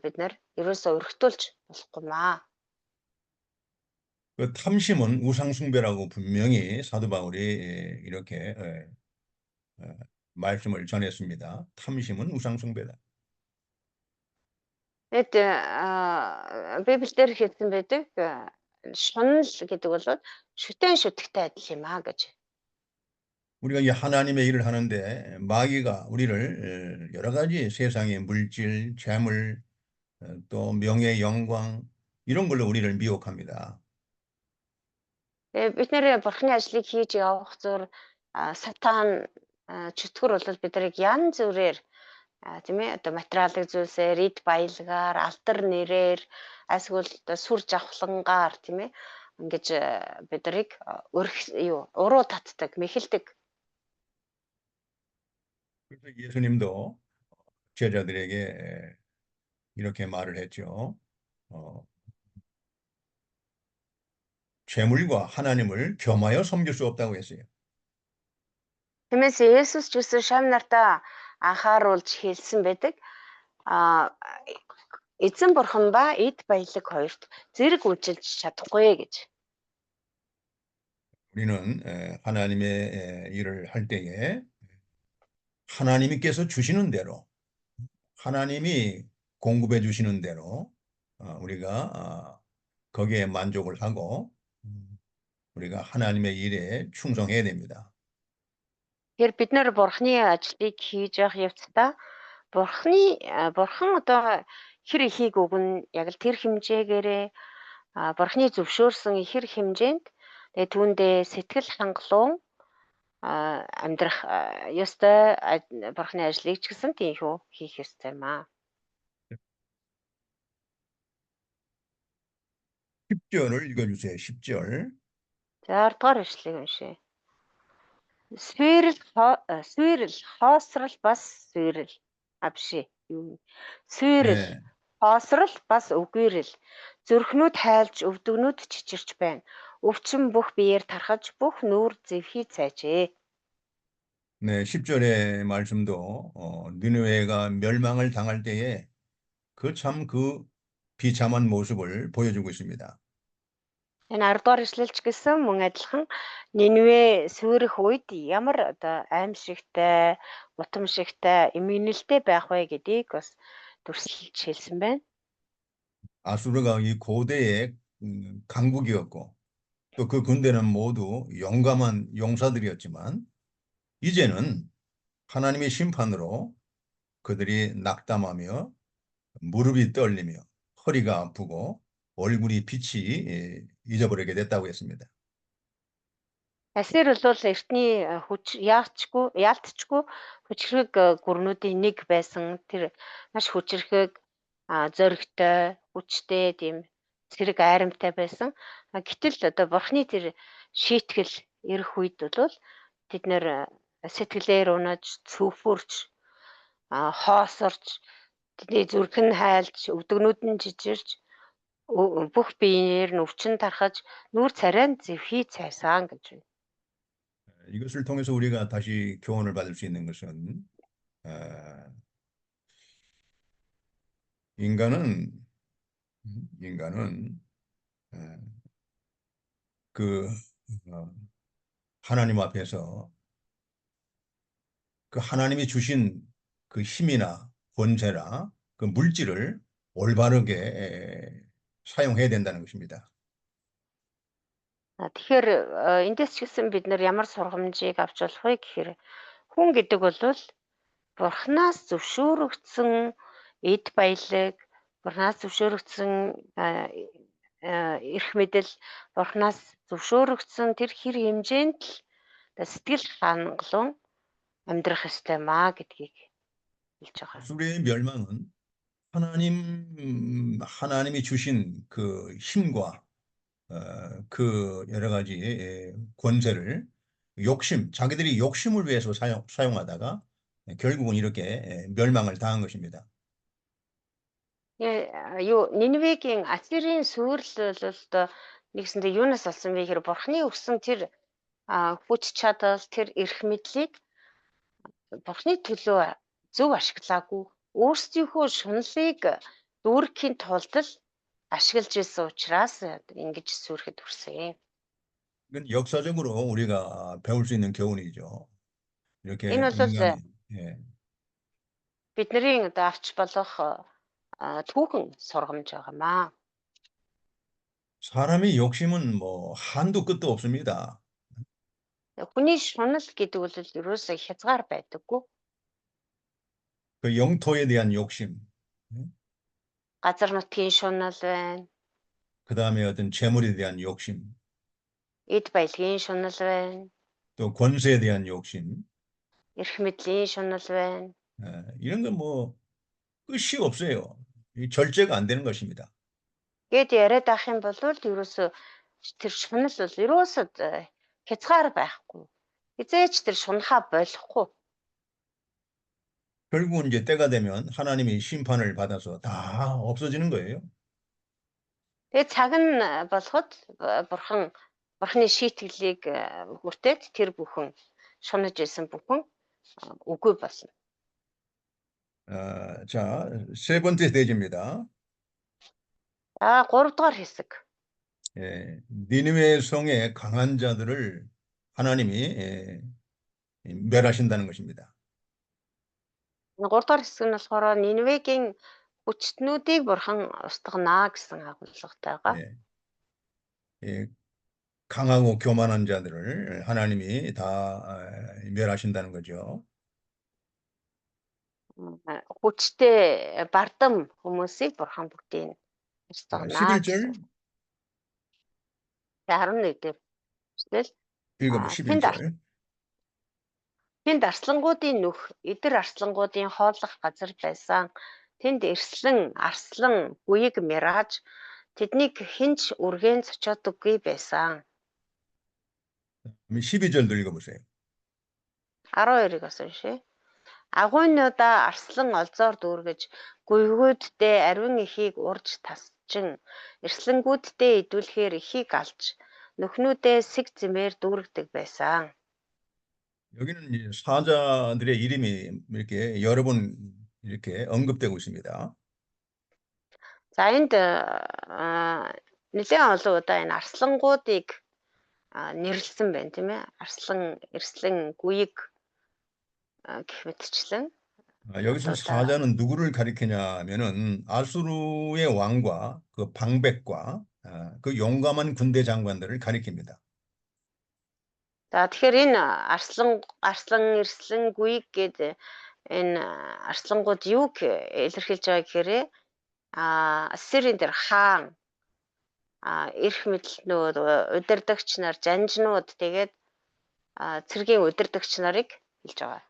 S2: бид нар ерөөсөө өргөтүүлж болохгүй маа.
S1: 그 탐심은 우상숭배라고 분명히 사도 바울이 이렇게 말씀을 전했습니다. 탐심은 우상숭배다.
S2: Тэгэд Библиэр хэлсэн байдаг шунал гэдэг бол шүтэн шүтгэхтэй адил юм аа гэж.
S1: 우리가 이 하나님의 일을 하는데 마귀가 우리를 여러 가지 세상의 물질, 재물, 또 명예, 영광 이런 걸로 우리를 미혹합니다.
S2: Бид нэр бурхны ажлыг хийж явах зур сатан чөтгөр бол бид нарыг янз бүрээр тийм ээ одоо материалын зүйлсээр эд баялагаар алдар нэрээр эсвэл одоо сүр жавхлангаар тийм ээ ингэж бид нарыг уруу татдаг, мэхэлдэг.
S1: 그래서 예수님도 제자들에게 이렇게 말을 했죠. 재물과 하나님을 겸하여 섬길 수 없다고 했어요.
S2: Тиймээс Есүс ч гэсэн шам нартаа анхааруулж хэлсэн байдаг. Эзэн бурхан ба эд баялаг хоёрт зэрэг үйлчилж чадахгүй гэж.
S1: 우리는 하나님의 일을 할 때에 하나님께서 주시는 대로 하나님이 공급해 주시는 대로 우리가 거기에 만족을 하고 우리가 하나님의 일에 충성해야 됩니다.
S2: Тэгэхээр бид нэр бурхны ажлыг хийж явах явцдаа бурхан одоо хэр ихийг өгнө яг л тэр хэмжээгээрээ бурхны зөвшөөрсөн ихэр хэмжээнд тэгээ түүндээ сэтгэл хангалуун амьдрах ёстой бурхны ажлыг ч гэсэн тийхүү хийх ёстой юм аа.
S1: 10절을 읽어주세요. 10절.
S2: За 10 дугаар ишлэгийг уншъя. Суйрал хоосрал бас суйрал авши юу суйрал хоосрал бас үгээрэл зүрхнүүд хайлж өвдөгнүүд чичирч байна. Өвчин бүх биеэр тархаж бүх нүүр зэвхий цайжээ.
S1: 네, 10절의 말씀도 니느웨가 멸망을 당할 때에 그 참 그 비참한 모습을 보여주고 있습니다.
S2: Энэ 10 дугаар эшлэлч гэсэн мөн адилхан Нинвэ сүрэх үед ямар одоо аимшигтай, утамшигтай, эмгэнэлтэй байх вэ гэдгийг бас дүрслэж хэлсэн байна.
S1: 아수르가 이 고대의 강국이었고 또 그 군대는 모두 용감한 용사들이었지만 이제는 하나님의 심판으로 그들이 낙담하며 무릎이 떨리며 허리가 아프고 얼굴이 빛이 잊어버리게 됐다고 했습니다.
S2: Асир бол эртний хүч яалтчгүй хүчрэг гүрнүүдийн нэг байсан. Тэр маш хүчрэхэг, зоригтой, хүчтэй тийм зэрэг айрамтай байсан. Гэтэл одоо бурхны тэр шийтгэл ирэх үед бол тэд нэр сэтгэлээр унаж, цөөхөрч, хоосорч, тэдний зүрх нь хайлж, өвдөгнүүд нь жижирч, бүх биеэр нь өвчин тархаж, нүүр царай нь зэвхий цайсан гэж байна.
S1: 이것을 통해서 우리가 다시 교훈을 받을 수 있는 것은 인간은 그 하나님 앞에서 그 하나님이 주신 그 힘이나 권세나 그 물질을 올바르게 사용해야 된다는 것입니다.
S2: Тэгэхээр эндээс ч гэсэн бид нар ямар сургамжийг авч болох вэ гэхээр хүн гэдэг бол бурхнаас зөвшөөрөгдсөн эд баялаг, бурхнаас зөвшөөрөгдсөн эрх мэдэл, бурхнаас зөвшөөрөгдсөн тэр хэр хэмжээнд л сэтгэл хангалуун амьдрах ёстой маа гэдгийг хэлж байгаа.
S1: 아수르의 멸망은 하나님이 주신 그 힘과 그 여러 가지 권세를 자기들이 욕심을 위해서 사용하다가 결국은 이렇게 멸망을 당한 것입니다.
S2: Нинвегийн Асирийн сүрэл бол одоо нэгсэндээ юунаас болсон бэ гэхээр бурхны өгсөн тэр хүч чадал, тэр эрх мэдлийг бурхны төлөө зөв ашиглаагүй. Өөрсдийнхөө шунлыг дүүрэхийн тулд л ашиглаж исэн учраас ингэж сүрэхэд хүрсэн.
S1: 이건 역사적으로 우리가 배울 수 있는 교훈이죠. 이렇게
S2: Энэ бол
S1: 예,
S2: бидний одоо авч болох түүхэн сургамж байгаамаа.
S1: 사람의 욕심은 뭐 한도 끝도 없습니다.
S2: Хүний шунал гэдэг бол ерөөсөө хязгаар байдаггүй.
S1: 그 영토에 대한 욕심,
S2: Газар нутгийн шунал байна.
S1: 그 다음에 어떤 재물에 대한 욕심,
S2: Эд баялагын шунал байна.
S1: 또 권세에 대한 욕심,
S2: Эрх мэдлийн шунал байна.
S1: 이런 건 뭐 끝이 없어요. 절제가 안 되는 것입니다.
S2: Гэт яриад авах юм бол ерөөсөө тэр шунал бол ерөөсөө хязгаар байхгүй. Хизээч тэр шунхаа болохгүй.
S1: 결국은 이제 때가 되면 하나님이 심판을 받아서 다 없어지는 거예요.
S2: Тэгээ цаг нь болоход бурхны шийтгэлийг хүртээд тэр бүхэн шунаж исэн бүхэн үгүй болно.
S1: 자, 세 번째 대지입니다.
S2: 3 дугаар хэсэг.
S1: 예, 니느웨 성의 강한 자들을 하나님이 멸하신다는 것입니다.
S2: 3 дугаар хэсэг нь болохоор Нинвегийн хүчтнүүдийг бурхан устгана гэсэн агуулгатай байгаа.
S1: 예, 강하고 교만한 자들을 하나님이 다 멸하신다는 거죠.
S2: Хүчтэй бардам хүмүүсийг бурхан бүгдийг устгана.
S1: 11절
S2: 11 дээр хэвчтэл
S1: 읽어보 11절.
S2: тэнд арслангуудын нүх, эдэр арслангуудын хооллох газар байсан. Тэнд арслан үеиг мирааж тэднийг хинч үргэн цочоодөггүй байсан.
S1: 12절도 읽어보세요.
S2: 12-ыг бас уншъя. Агуйнуудаа арслан олзоор дүүргэж, гүйгүүддээ ариун эхийг урж тасчин, эрслэнгүүддээ идүүлэхээр эхийг алж, нүхнүүдээ сэг зэмээр дүүргдэг байсан.
S1: 여기는 이 사자들의 이름이 이렇게 여러 번 이렇게 언급되고 있습니다.
S2: За энд нэлээд олон удаа энэ арслангуудыг нэрлсэн байна тийм ээ. Арслан, эрслэн, гүйг гэх мэтчлэн
S1: 여기서
S2: удаа
S1: 사자는 누구를 가리키냐면은 아수르의 왕과 그 방백과 그 용감한 군대 장관들을 가리킵니다.
S2: за тэгэхээр энэ арслан, эрслэн, гүйг гэдэг энэ арслангууд юуг илэрхийлж байгаа гэхээр Ассирийн тэр хаан эрх мэдлнүүд, удирдагч нар, жанжнууд тэгээд цэргийн удирдагч нарыг хэлж байгаа.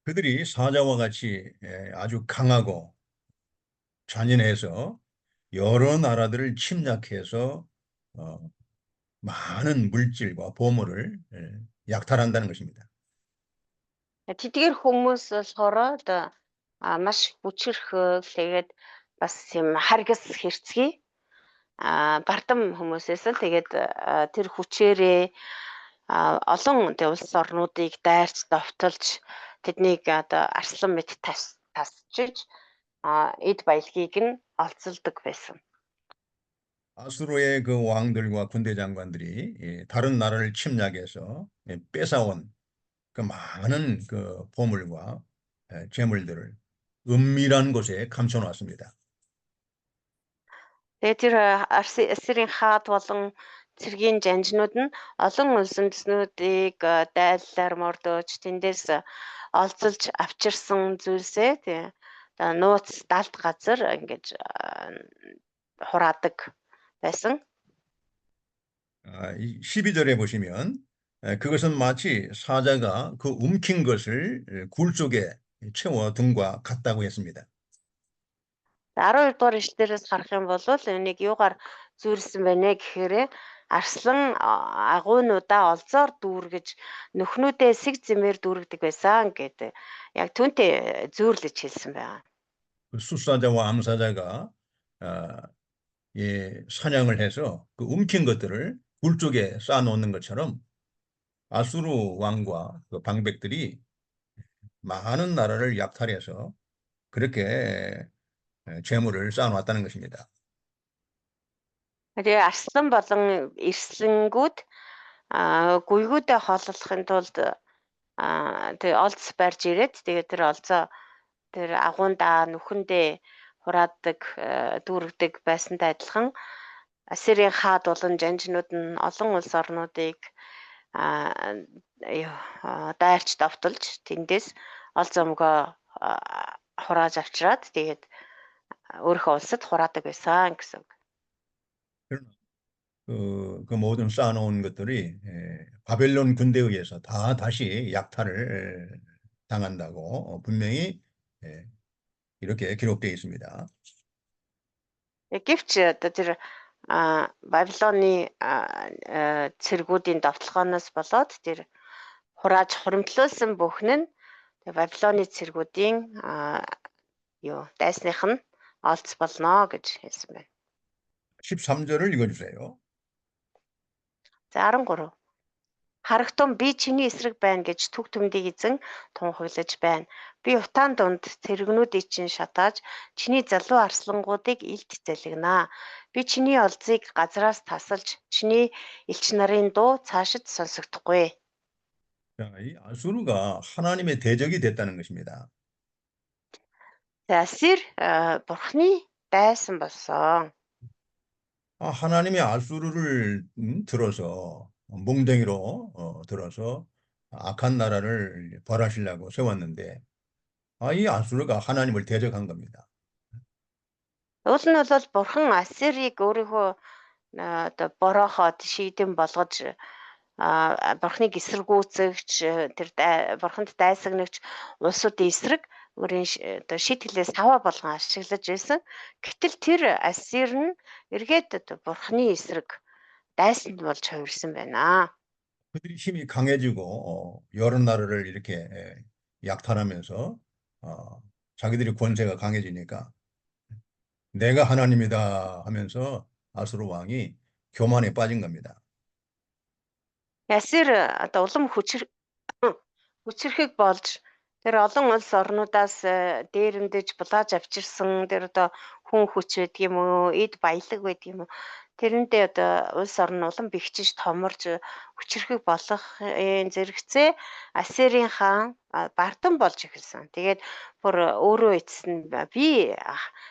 S1: 그들이 사자와 같이 아주 강하고 잔인해서 여러 나라들을 침략해서 많은 물질과 보물을 약탈한다는 것입니다.
S2: Тэдгээр хүмүүс болохоор одоо маш хүчрэх тэгээд бас юм харгас хэрцгий бардам хүмүүсээс л тэгээд тэр хүчээрээ олон улс орнуудыг дайрч довтолж тэднийг одоо арслан мэт тасчиж эд баялагийг нь олзолдог байсан.
S1: 아수르의 그 왕들과 군대 장관들이 다른 나라를 침략해서 뺏어온 그 많은 그 보물과 재물들을 은밀한 곳에 감춰놨습니다.
S2: Тэгээд тэр Ассирийн хаад болон цэргийн жанжнууд нь олон улсынцнуудыг дайллаар мордож тэндээс олзолж авчирсан зүйлсээ тий нууц далд газар ингэж хураадаг байсан.
S1: 12절에 보시면 그것은 마치 사자가 그 움킨 것을 굴 속에 채워 둔과 같다고 했습니다.
S2: 12 дугаар ишлэлээс харах юм бол энийг юугаар зүйрлсэн байна гэхээр арслан агуйнуудаа олзоор дүүргэж нөхнүүдээ сэг зэмээр дүүргдэг байсан гэдэг яг түүнтэй зүйрлэж хэлсэн байна.
S1: 그 숫사자와 암사자가 사냥을 해서 그 움킨 것들을 굴 쪽에 쌓아놓는 것처럼 아수르 왕과 그 방백들이 많은 나라를 약탈해서 그렇게 재물을 쌓아놨다는 것입니다.
S2: Тэгээ арслан болон эрслэнгүүд гүйгүүдээ хооллохын тулд тэгээ олз барьж ирээд тэгээ тэр олзоо тэр агуундаа нүхэндээ хураадаг дүүргдэг байсантай адилхан Ассирийн хаад болон жанжнууд нь олон улс орнуудыг дайрч довтолж тэндээс ол зомгоо хурааж авчираад тэгээд өөрийнхөө улсад хураадаг байсан гэсэн үг.
S1: 그 모든 쌓아놓은 것들이 바벨론 군대에 의해서 다 다시 약탈을 당한다고 분명히 이렇게 기록되어 있습니다.
S2: Гэвч одоо тэр Бабилоны цэргүүдийн довтлохоноос болоод тэр хурааж хуримтлуулсан бүхэн нь Бабилоны цэргүүдийн дайсных нь олц болно гэж хэлсэн байна.
S1: 13절을 읽어주세요.
S2: За 13. Харагтун би чиний эсрэг байна гэж түг түмдийг эзэн тунхаглаж байна. Би утаан дунд цэрэгнүүдийг чинь шатааж чиний залуу арслангуудыг илт залгинаа. Би чиний олзыг газраас тасалж чиний элч нарын дуу цаашид сонсогдохгүй.
S1: 자, 이 아수르가 하나님의 대적이 됐다는 것입니다.
S2: За Ассир бурхны дайсан болсон.
S1: 하나님의 아수르를 들어서 몽둥이로 들어서 악한 나라를 벌하시려고 세웠는데 이 아수르가 하나님을 대적한 겁니다.
S2: Уул нь бол бурхан Ассирийг өөрийнхөө одоо бороход шийдэн болгож бурхныг эсэргүүцэгч тэр бурханд дайсагнагч улсуудын эсрэг өөрийн одоо шийтгэлээс хаваа болгон ашиглаж байсан. Гэтэл тэр Ассир нь эргээд одоо бурхны эсрэг дайсанд болж хувирсан байна.
S1: 그들이 힘이 강해지고 여러 나라를 이렇게 약탈하면서 자기들이 권세가 강해지니까 내가 하나님이다 하면서 아수르 왕이 교만에 빠진 겁니다.
S2: Ясир одоо улам хүчрэхэг болж тэр олон улс орнуудаас дээрэмдэж булааж авчирсан тэр одоо хүн хүч байдаг юм уу, эд баялаг байдаг юм уу? Тэрэндээ одоо улс орн нь улам бэхжиж томорж хүчрэхэг болох зэрэгцээ Ассирийн хаан бардам болж эхэлсэн. Тэгээд бүр өөрөө эцэст нь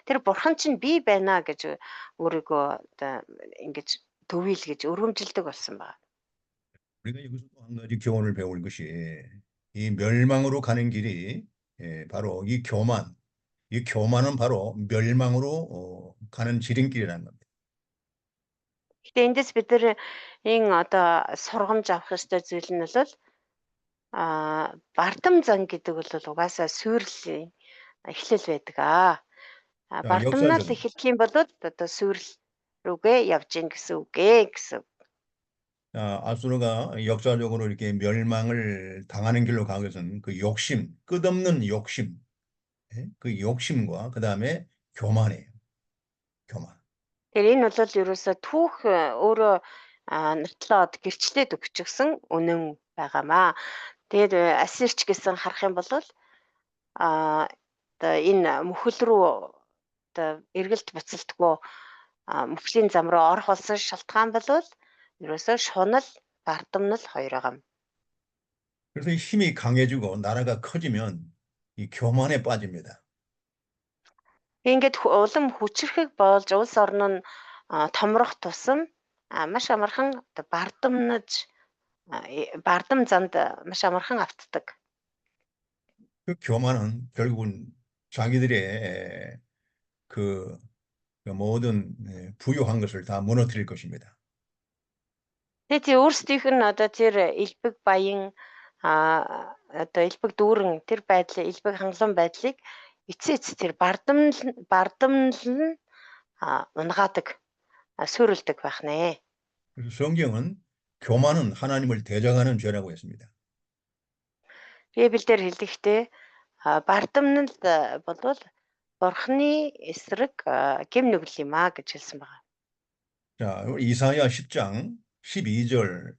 S2: тэр бурхан чинь би байна гэж өөрийгөө одоо ингэж төвийлгэж өргөмжилдөг болсон байна.
S1: 우리가 여기서 또 한 가지 교훈을 배울 것이 이 멸망으로 가는 길이 바로 이 교만, 이 교만은 바로 멸망으로 가는 지름길이라는 겁니다.
S2: Гэтэ эндээс бид нар энэ одоо сургамж авах ёстой зүйл нь бол бардам зан гэдэг бол угаасаа суйрлын эхлэл байдаг аа.
S1: 자,
S2: Бардамнаас
S1: 역사적으로
S2: эхэлэх юм бол одоо суйрл рүүгээ явж гин гэсэн үг гэсэн.
S1: 아수르가 역사적으로 이렇게 멸망을 당하는 길로 가기 위해서는 그 욕심, 끝없는 욕심, 그 욕심과 그 다음에 교만이에요. 교만.
S2: Тэгэхээр энэ бол ерөөсөө түүх өөрөө нотлоод гэрчлээд өгчихсөн үнэн байгаамаа. Тэгээд Ассирч гэсэн харах юм бол одоо энэ мөхөл рүү одоо эргэлт буцалтгүй мөхлийн зам руу орох болсон шалтгаан бол ерөөсөө шунал, бардамнал хоёр байгаа юм.
S1: 그래서 이 힘이 강해지고 나라가 커지면 이 교만에 빠집니다.
S2: Ингээд улам хүчрэхэг болж улс орн нь томрох тусам маш амархан бардам занд маш амархан автдаг.
S1: 그 교만은 결국은 자기들의 그 모든 부유한 것을 다 무너뜨릴 것입니다.
S2: Тэгээд өөрсдийнх нь одоо тэр элбэг баян одоо элбэг дүүрэн тэр байдлыг элбэг хангалуун байдлыг эцээц тэр бардамнал нь унгаадаг суйрлдаг байх нэ.
S1: 그래서 성경은 교만은 하나님을 대적하는 죄라고 했습니다.
S2: Библиэлд хэлэхдээ бардамнал болвол Бурхны эсрэг гэм нүгэл юм гэж хэлсэн байна.
S1: 자, 이사야 10장 12절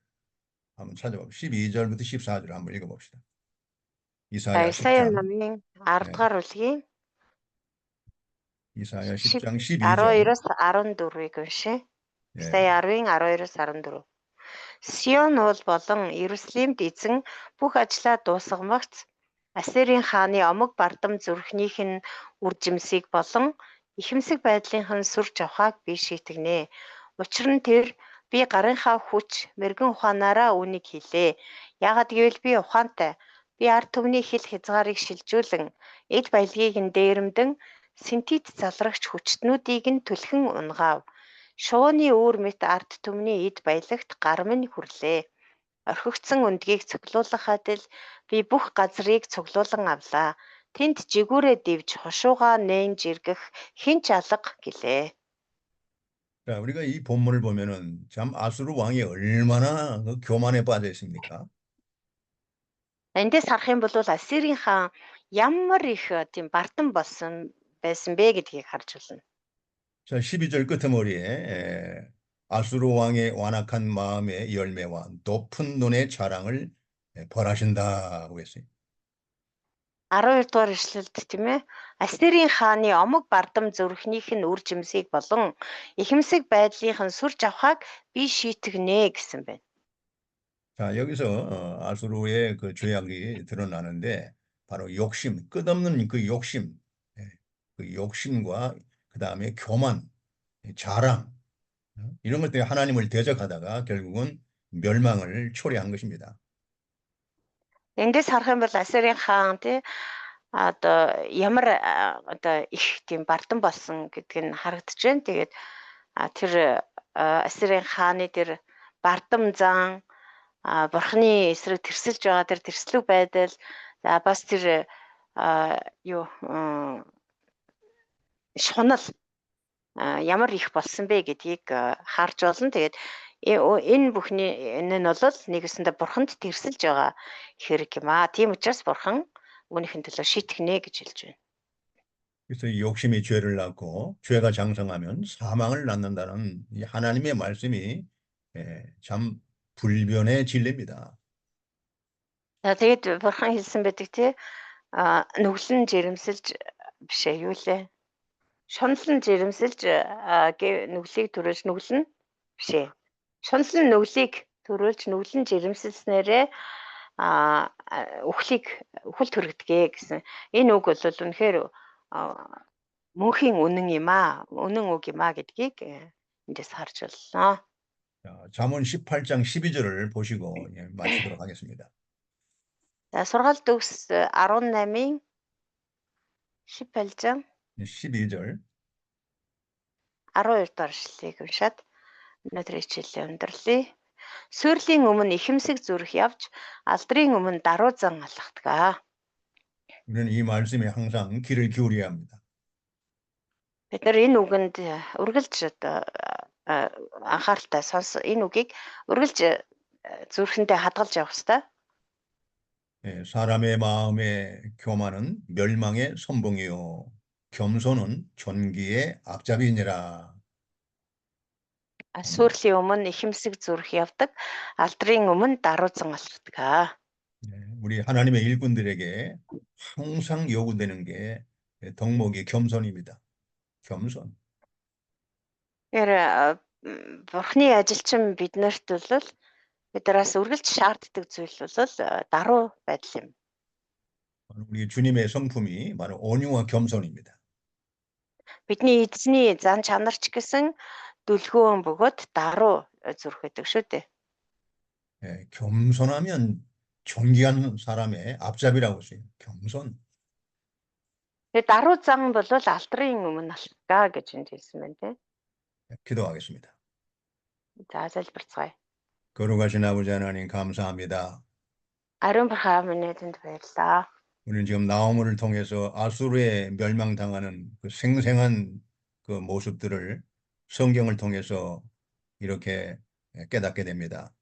S1: 한번 찾아봅시다. 12절부터 14절 한번 읽어봅시다. 이사야
S2: Исая
S1: 10장,
S2: намын 10 дугаар бүлгийн
S1: 이사야 10장 12절.
S2: 12-оос 14-ыг уншъя.
S1: 예,
S2: Исая 10-ын 12-оос 14. Сион уул болон Иерусалимд эзэн бүх ажлаа дуусгамагц Ассирийн хааны омог бардам зүрхнийх нь үржимсийг болон ихэмсэг байдлынх нь сүрж авахыг би шийтгэнэ. Учир нь тэр би гарынхаа хүч мэрэгэн ухаанаараа үүнийг хийлээ. Яагад гэвэл би ухаантай. Би ард түмний хил хязгаарыг шилжүүлэн эд баялагийг нь дээрэмдэн синтет залрагч хүчтнүүдийг нь түлхэн унгаав. Шууны үүр мэт ард түмний эд баялагт гар минь хүрлээ. Орхигдсон өндгийг цуглуулах адил би бүх газрыг цуглуулan авлаа. Тэнд жигүүрээ дивж хошуугаа нээн жиргэх хэн ч алга гэлээ.
S1: 자, 우리가 이 본문을 보면은 참 아수르 왕이 얼마나 그 교만에 빠져 있습니까?
S2: Эндээс харах юм бол Ассирийн хаан ямар их тийм бардам болсон байсан бэ гэдгийг харж байна.
S1: 자, 12절 끝머리에 아수르 왕의 완악한 마음의 열매와 높은 눈의 자랑을 벌하신다고 했어요.
S2: 12 дугаар ишлэлд тийм ээ Ассирийн хааны омог бардам зүрхнийх нь үр жимсийг болон ихэмсэг байдлынх нь сүрж авахыг би шийтгэнэ гэсэн байна.
S1: 자, 여기서 아수르의 그 죄악이 드러나는데 바로 욕심, 끝없는 그 욕심, 그 욕심과 그 다음에 교만, 자랑 이런 것 때문에 하나님을 대적하다가 결국은 멸망을 초래한 것입니다.
S2: Эндээс харах юм бол Ассирийн хаан тий одоо ямар одоо их тийм бардам болсон гэдг нь харагдаж байна. Тэгээд тэр Ассирийн хааны тэр бардам зан бурхны эсрэг тэрсэлж байгаа тэр тэрслэг байдал бас тэр шунал ямар их болсон бэ гэдгийг харж болно. Тэгээд энэ бүхний энэ нь бол нэгэсэндээ бурханд тэрсэлж байгаа хэрэг юм аа. Тийм учраас бурхан үүнийхэн төлөө шийтгэнэ гэж хэлж байна.
S1: 그래서 이 욕심이 죄를 낳고 죄가 장성하면 사망을 낳는다는 이 하나님의 말씀이 참 불변의 진리입니다.
S2: За тэгээд бурхан хэлсэн байдаг тий. Нүглэн жирэмсэлж биш ээ юу лээ. Шунлан жирэмсэлж нүглийг төрүүлж нүглэн биш ээ. Шунлан нүглийг төрүүлж нүглэн жирэмсэлснээрээ үхэл төрөгдгөө гэсэн. Энэ үг бол үнэхээр мөнхийн үнэн юм аа. Үнэн үг юм аа гэдгийг эндээс харж боллоо.
S1: 자, 잠언 18장 12절을 보시고 마치도록 하겠습니다.
S2: За сургаалт төгс 18-ын 18
S1: 12절.
S2: 12 дугаар эшлэлийг уншаад өнөөдрийн хичээлээ өндөрлөе. Сүрлийн өмнө ихэмсэг зүрх явж алдрын өмнө даруу зан алхдаг.
S1: 우리는 이 말씀에 항상 귀를 기울여야 합니다.
S2: Бид нар энэ үгэнд үргэлж анхааралтай энэ үгийг үргэлж зүрхэндээ хадгалж явах хэрэгтэй.
S1: 사람의 마음의 교만은 멸망의 선봉이요 겸손은 존귀의 앞잡이니라.
S2: Сүрлийн өмнө ихэмсэг зүрх явдаг, алдрын өмнө даруу зан алхдаг.
S1: 우리 하나님의 일꾼들에게 항상 요구되는 게 덕목이 겸손입니다. 겸손.
S2: Тэгэхээр бурхны ажилчин биднэрт бол биднээс үргэлж шаарддаг зүйл бол даруу байдал юм.
S1: 우리 주님의 성품이 바로 온유와 겸손입니다.
S2: Бидний эзний зан чанарч гэсэн дүлгөөн бөгөөд даруу зүрх байдаг шүү дээ.
S1: 겸손하면 존귀한 사람의 앞잡이라고 했어요. 겸손.
S2: Тэгээд даруу зан бол алдрын өмнө алхдаг гэж энд хэлсэн байна тийм.
S1: 기도하겠습니다.
S2: За залбирцгаая.
S1: 거룩하신 아버지 하나님 감사합니다.
S2: 아름 бурхан минь энд баярлалаа.
S1: 우리는 지금 나오므를 통해서 아수르에 멸망당하는 그 생생한 그 모습들을 성경을 통해서 이렇게 깨닫게 됩니다.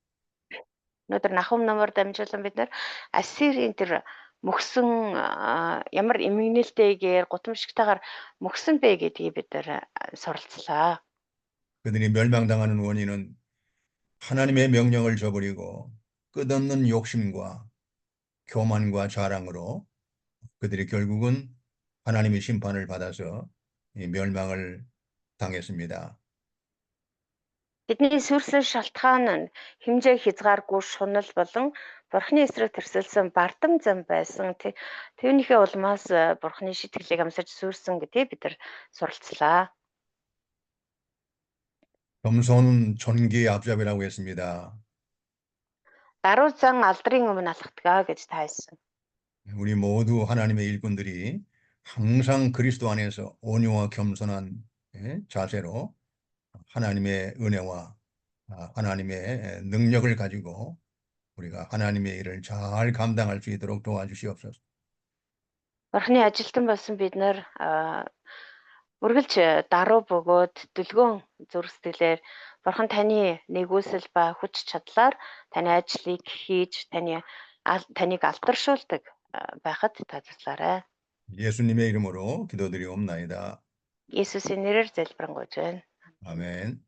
S2: Өнөөдөр Нахум номоор дамжуулан бид нар Ассирийн тэр мөхсөн ямар эмгэнэлтэйгээр гутамшигтайгаар мөхсөн бэ гэдгийг бид нар суралцлаа.
S1: 그들이 멸망당하는 원인은 하나님의 명령을 저버리고 끝없는 욕심과 교만과 자랑으로 그들이 결국은 하나님의 심판을 받아서 멸망을 당했습니다.
S2: Бидний сүрсэн шалтгаан нь хэмжээ хязгааргүй шунал болон Бурхны эсрэг тэрсэлсэн бардам зам байсан. Түүнийхээ улмаас Бурхны шитгэлийг амсаж сүрсэн гэдгийг бид нар суралцлаа.
S1: 겸손은 존귀의 앞잡이라고 했습니다.
S2: Даруу зан алдрын өмнө алхдаг гэж таасан.
S1: 우리 모두 하나님의 일꾼들이 항상 그리스도 안에서 온유와 겸손한 자세로 하나님의 은혜와 하나님의 능력을 가지고 우리가 하나님의 일을 잘 감당할 수 있도록 도와주시옵소서.
S2: Бурхны ажилтан болсон бид нар үргэлж даруу бөгөөд дүлгөөн зүрх сэтгэлээр Бурхан таны нэгүсэл ба хүч чадлаар таны ажлыг хийж таныг алдаршуулдаг байхад тайлбарлаарай.
S1: 예수님의 이름으로 기도드리옵나이다.
S2: Есүсийн нэрээр залбирanгуйж байна.
S1: 아멘.